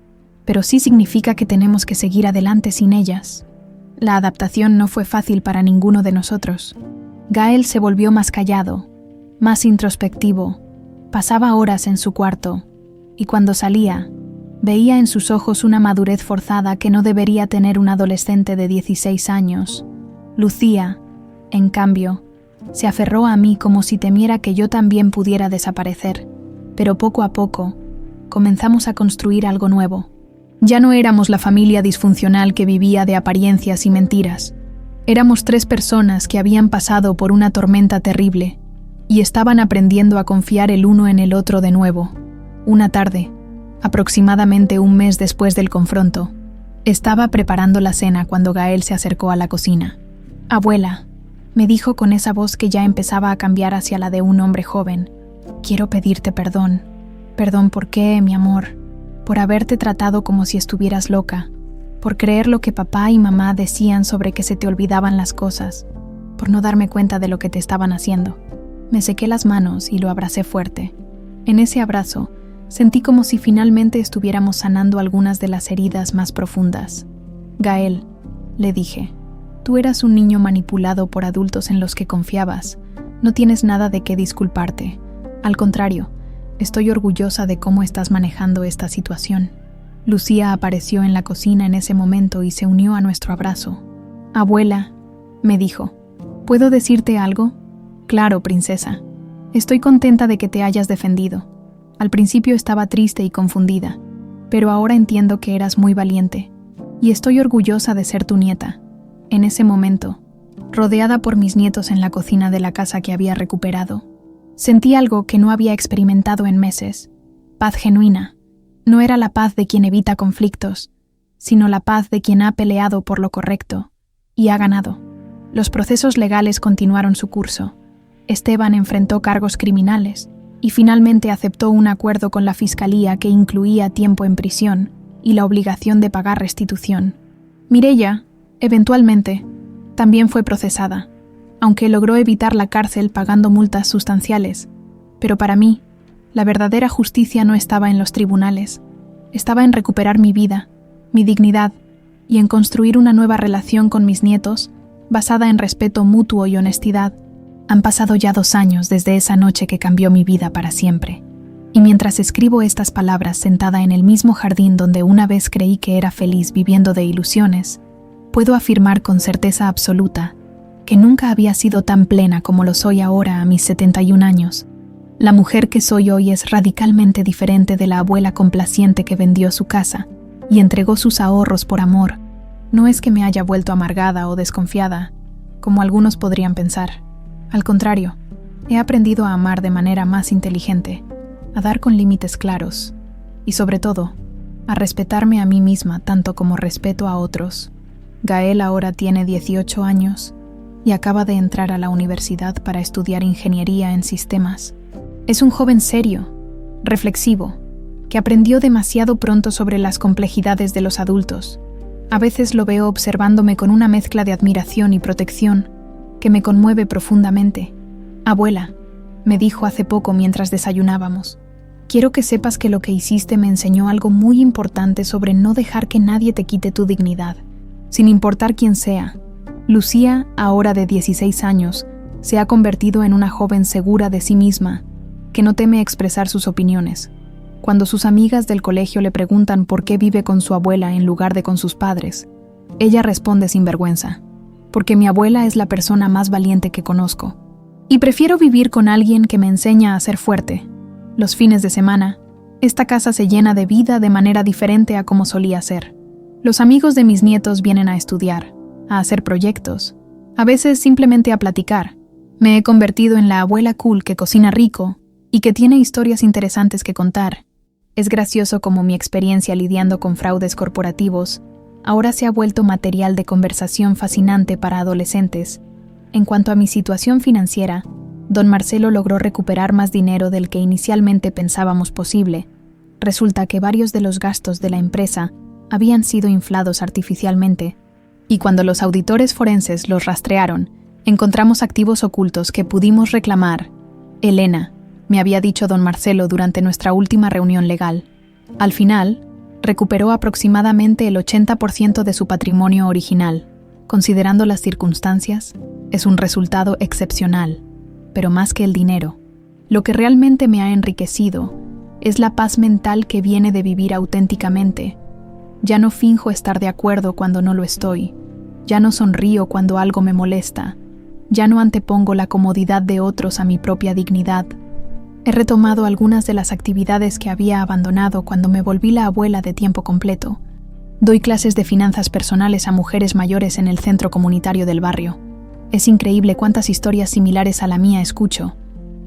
pero sí significa que tenemos que seguir adelante sin ellas. La adaptación no fue fácil para ninguno de nosotros. Gael se volvió más callado, más introspectivo, pasaba horas en su cuarto, y cuando salía, veía en sus ojos una madurez forzada que no debería tener un adolescente de 16 años. Lucía, en cambio, se aferró a mí como si temiera que yo también pudiera desaparecer, pero poco a poco comenzamos a construir algo nuevo. Ya no éramos la familia disfuncional que vivía de apariencias y mentiras. Éramos 3 personas que habían pasado por una tormenta terrible y estaban aprendiendo a confiar el uno en el otro de nuevo. Una tarde, aproximadamente un mes después del confronto, estaba preparando la cena cuando Gael se acercó a la cocina. «Abuela», me dijo con esa voz que ya empezaba a cambiar hacia la de un hombre joven, «quiero pedirte perdón». «¿Perdón por qué, mi amor?» «Por haberte tratado como si estuvieras loca, por creer lo que papá y mamá decían sobre que se te olvidaban las cosas, por no darme cuenta de lo que te estaban haciendo». Me sequé las manos y lo abracé fuerte. En ese abrazo, sentí como si finalmente estuviéramos sanando algunas de las heridas más profundas. «Gael», le dije, «tú eras un niño manipulado por adultos en los que confiabas. No tienes nada de qué disculparte. Al contrario, estoy orgullosa de cómo estás manejando esta situación». Lucía apareció en la cocina en ese momento y se unió a nuestro abrazo. «Abuela», me dijo, «¿puedo decirte algo?» «Claro, princesa. Estoy contenta de que te hayas defendido. Al principio estaba triste y confundida, pero ahora entiendo que eras muy valiente, y estoy orgullosa de ser tu nieta». En ese momento, rodeada por mis nietos en la cocina de la casa que había recuperado, sentí algo que no había experimentado en meses: paz genuina. No era la paz de quien evita conflictos, sino la paz de quien ha peleado por lo correcto y ha ganado. Los procesos legales continuaron su curso. Esteban enfrentó cargos criminales y finalmente aceptó un acuerdo con la fiscalía que incluía tiempo en prisión y la obligación de pagar restitución. Mireia, eventualmente, también fue procesada, aunque logró evitar la cárcel pagando multas sustanciales. Pero para mí, la verdadera justicia no estaba en los tribunales, estaba en recuperar mi vida, mi dignidad y en construir una nueva relación con mis nietos basada en respeto mutuo y honestidad. Han pasado ya 2 años desde esa noche que cambió mi vida para siempre, y mientras escribo estas palabras sentada en el mismo jardín donde una vez creí que era feliz viviendo de ilusiones, puedo afirmar con certeza absoluta que nunca había sido tan plena como lo soy ahora a mis 71 años. La mujer que soy hoy es radicalmente diferente de la abuela complaciente que vendió su casa y entregó sus ahorros por amor. No es que me haya vuelto amargada o desconfiada, como algunos podrían pensar. Al contrario, he aprendido a amar de manera más inteligente, a dar con límites claros y, sobre todo, a respetarme a mí misma tanto como respeto a otros. Gael ahora tiene 18 años y acaba de entrar a la universidad para estudiar ingeniería en sistemas. Es un joven serio, reflexivo, que aprendió demasiado pronto sobre las complejidades de los adultos. A veces lo veo observándome con una mezcla de admiración y protección que me conmueve profundamente. «Abuela», me dijo hace poco mientras desayunábamos, «quiero que sepas que lo que hiciste me enseñó algo muy importante sobre no dejar que nadie te quite tu dignidad, sin importar quién sea». Lucía, ahora de 16 años, se ha convertido en una joven segura de sí misma, que no teme expresar sus opiniones. Cuando sus amigas del colegio le preguntan por qué vive con su abuela en lugar de con sus padres, ella responde sin vergüenza: «Porque mi abuela es la persona más valiente que conozco. Y prefiero vivir con alguien que me enseña a ser fuerte». Los fines de semana, Esta casa se llena de vida de manera diferente a como solía ser. Los amigos de mis nietos vienen a estudiar, a hacer proyectos, a veces simplemente a platicar. Me he convertido en la abuela cool que cocina rico y que tiene historias interesantes que contar. Es gracioso como mi experiencia lidiando con fraudes corporativos ahora se ha vuelto material de conversación fascinante para adolescentes. En cuanto a mi situación financiera, don Marcelo logró recuperar más dinero del que inicialmente pensábamos posible. Resulta que varios de los gastos de la empresa habían sido inflados artificialmente, y cuando los auditores forenses los rastrearon, encontramos activos ocultos que pudimos reclamar. Elena, me había dicho don Marcelo durante nuestra última reunión legal. Al final, recuperó aproximadamente el 80% de su patrimonio original. Considerando las circunstancias, es un resultado excepcional, pero más que el dinero. Lo que realmente me ha enriquecido es la paz mental que viene de vivir auténticamente. Ya no finjo estar de acuerdo cuando no lo estoy. Ya no sonrío cuando algo me molesta. Ya no antepongo la comodidad de otros a mi propia dignidad. He retomado algunas de las actividades que había abandonado cuando me volví la abuela de tiempo completo. Doy clases de finanzas personales a mujeres mayores en el centro comunitario del barrio. Es increíble cuántas historias similares a la mía escucho.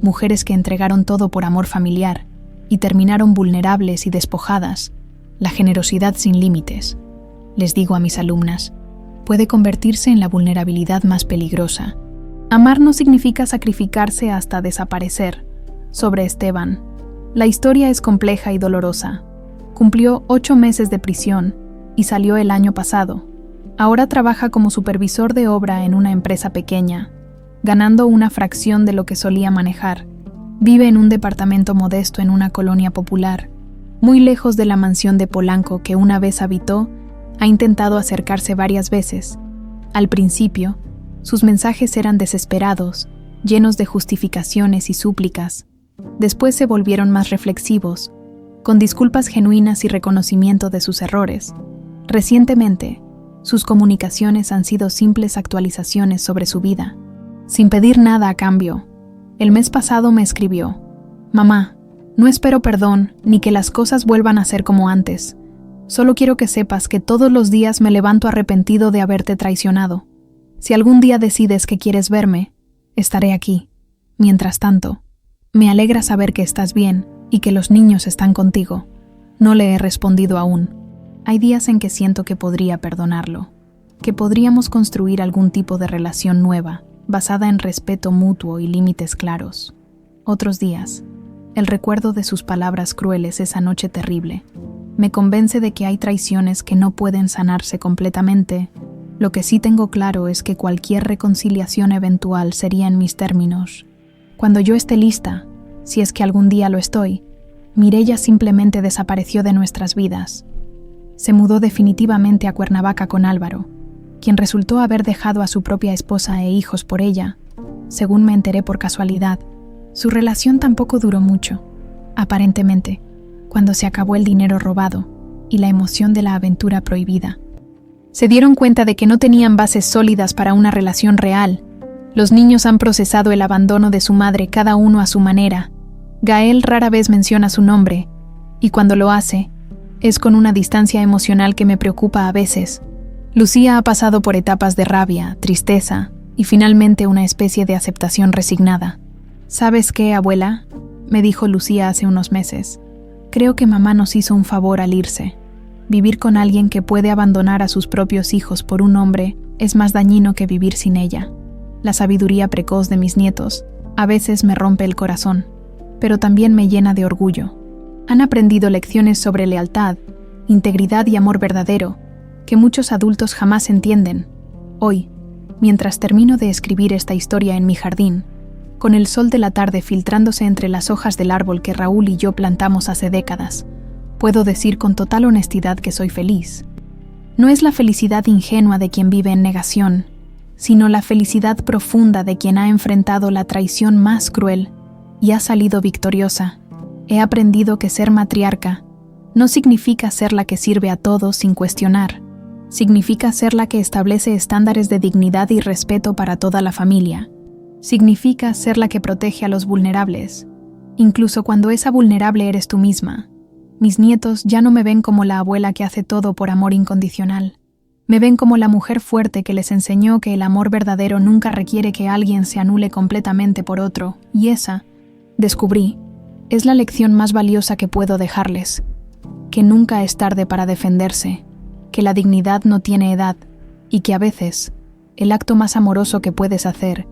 Mujeres que entregaron todo por amor familiar y terminaron vulnerables y despojadas. La generosidad sin límites, les digo a mis alumnas, puede convertirse en la vulnerabilidad más peligrosa. Amar no significa sacrificarse hasta desaparecer. Sobre Esteban, la historia es compleja y dolorosa. Cumplió 8 meses de prisión y salió el año pasado. Ahora trabaja como supervisor de obra en una empresa pequeña, ganando una fracción de lo que solía manejar. Vive en un departamento modesto en una colonia popular, muy lejos de la mansión de Polanco que una vez habitó. Ha intentado acercarse varias veces. Al principio, sus mensajes eran desesperados, llenos de justificaciones y súplicas. Después se volvieron más reflexivos, con disculpas genuinas y reconocimiento de sus errores. Recientemente, sus comunicaciones han sido simples actualizaciones sobre su vida, sin pedir nada a cambio. El mes pasado me escribió: «Mamá, no espero perdón ni que las cosas vuelvan a ser como antes. Solo quiero que sepas que todos los días me levanto arrepentido de haberte traicionado. Si algún día decides que quieres verme, estaré aquí. Mientras tanto, me alegra saber que estás bien y que los niños están contigo». No le he respondido aún. Hay días en que siento que podría perdonarlo, que podríamos construir algún tipo de relación nueva, basada en respeto mutuo y límites claros. Otros días, el recuerdo de sus palabras crueles esa noche terrible me convence de que hay traiciones que no pueden sanarse completamente. Lo que sí tengo claro es que cualquier reconciliación eventual sería en mis términos. Cuando yo esté lista, si es que algún día lo estoy, Mireia simplemente desapareció de nuestras vidas. Se mudó definitivamente a Cuernavaca con Álvaro, quien resultó haber dejado a su propia esposa e hijos por ella. Según me enteré por casualidad, su relación tampoco duró mucho. Aparentemente, cuando se acabó el dinero robado y la emoción de la aventura prohibida, se dieron cuenta de que no tenían bases sólidas para una relación real. Los niños han procesado el abandono de su madre cada uno a su manera. Gael rara vez menciona su nombre, y cuando lo hace, es con una distancia emocional que me preocupa a veces. Lucía ha pasado por etapas de rabia, tristeza y finalmente una especie de aceptación resignada. «¿Sabes qué, abuela?», me dijo Lucía hace unos meses. «Creo que mamá nos hizo un favor al irse. Vivir con alguien que puede abandonar a sus propios hijos por un hombre es más dañino que vivir sin ella. La sabiduría precoz de mis nietos a veces me rompe el corazón, pero también me llena de orgullo. Han aprendido lecciones sobre lealtad, integridad y amor verdadero, que muchos adultos jamás entienden. Hoy, mientras termino de escribir esta historia en mi jardín, con el sol de la tarde filtrándose entre las hojas del árbol que Raúl y yo plantamos hace décadas, puedo decir con total honestidad que soy feliz. No es la felicidad ingenua de quien vive en negación, sino la felicidad profunda de quien ha enfrentado la traición más cruel y ha salido victoriosa. He aprendido que ser matriarca no significa ser la que sirve a todos sin cuestionar. Significa ser la que establece estándares de dignidad y respeto para toda la familia. Significa ser la que protege a los vulnerables, incluso cuando esa vulnerable eres tú misma. Mis nietos ya no me ven como la abuela que hace todo por amor incondicional. Me ven como la mujer fuerte que les enseñó que el amor verdadero nunca requiere que alguien se anule completamente por otro, y esa, descubrí, es la lección más valiosa que puedo dejarles, que nunca es tarde para defenderse, que la dignidad no tiene edad, y que a veces, el acto más amoroso que puedes hacer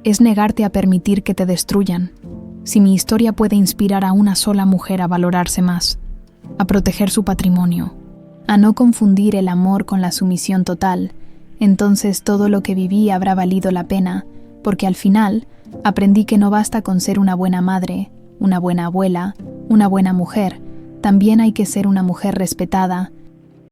es negarte a permitir que te destruyan. Si mi historia puede inspirar a una sola mujer a valorarse más, a proteger su patrimonio, a no confundir el amor con la sumisión total, entonces todo lo que viví habrá valido la pena, porque al final aprendí que no basta con ser una buena madre, una buena abuela, una buena mujer, también hay que ser una mujer respetada,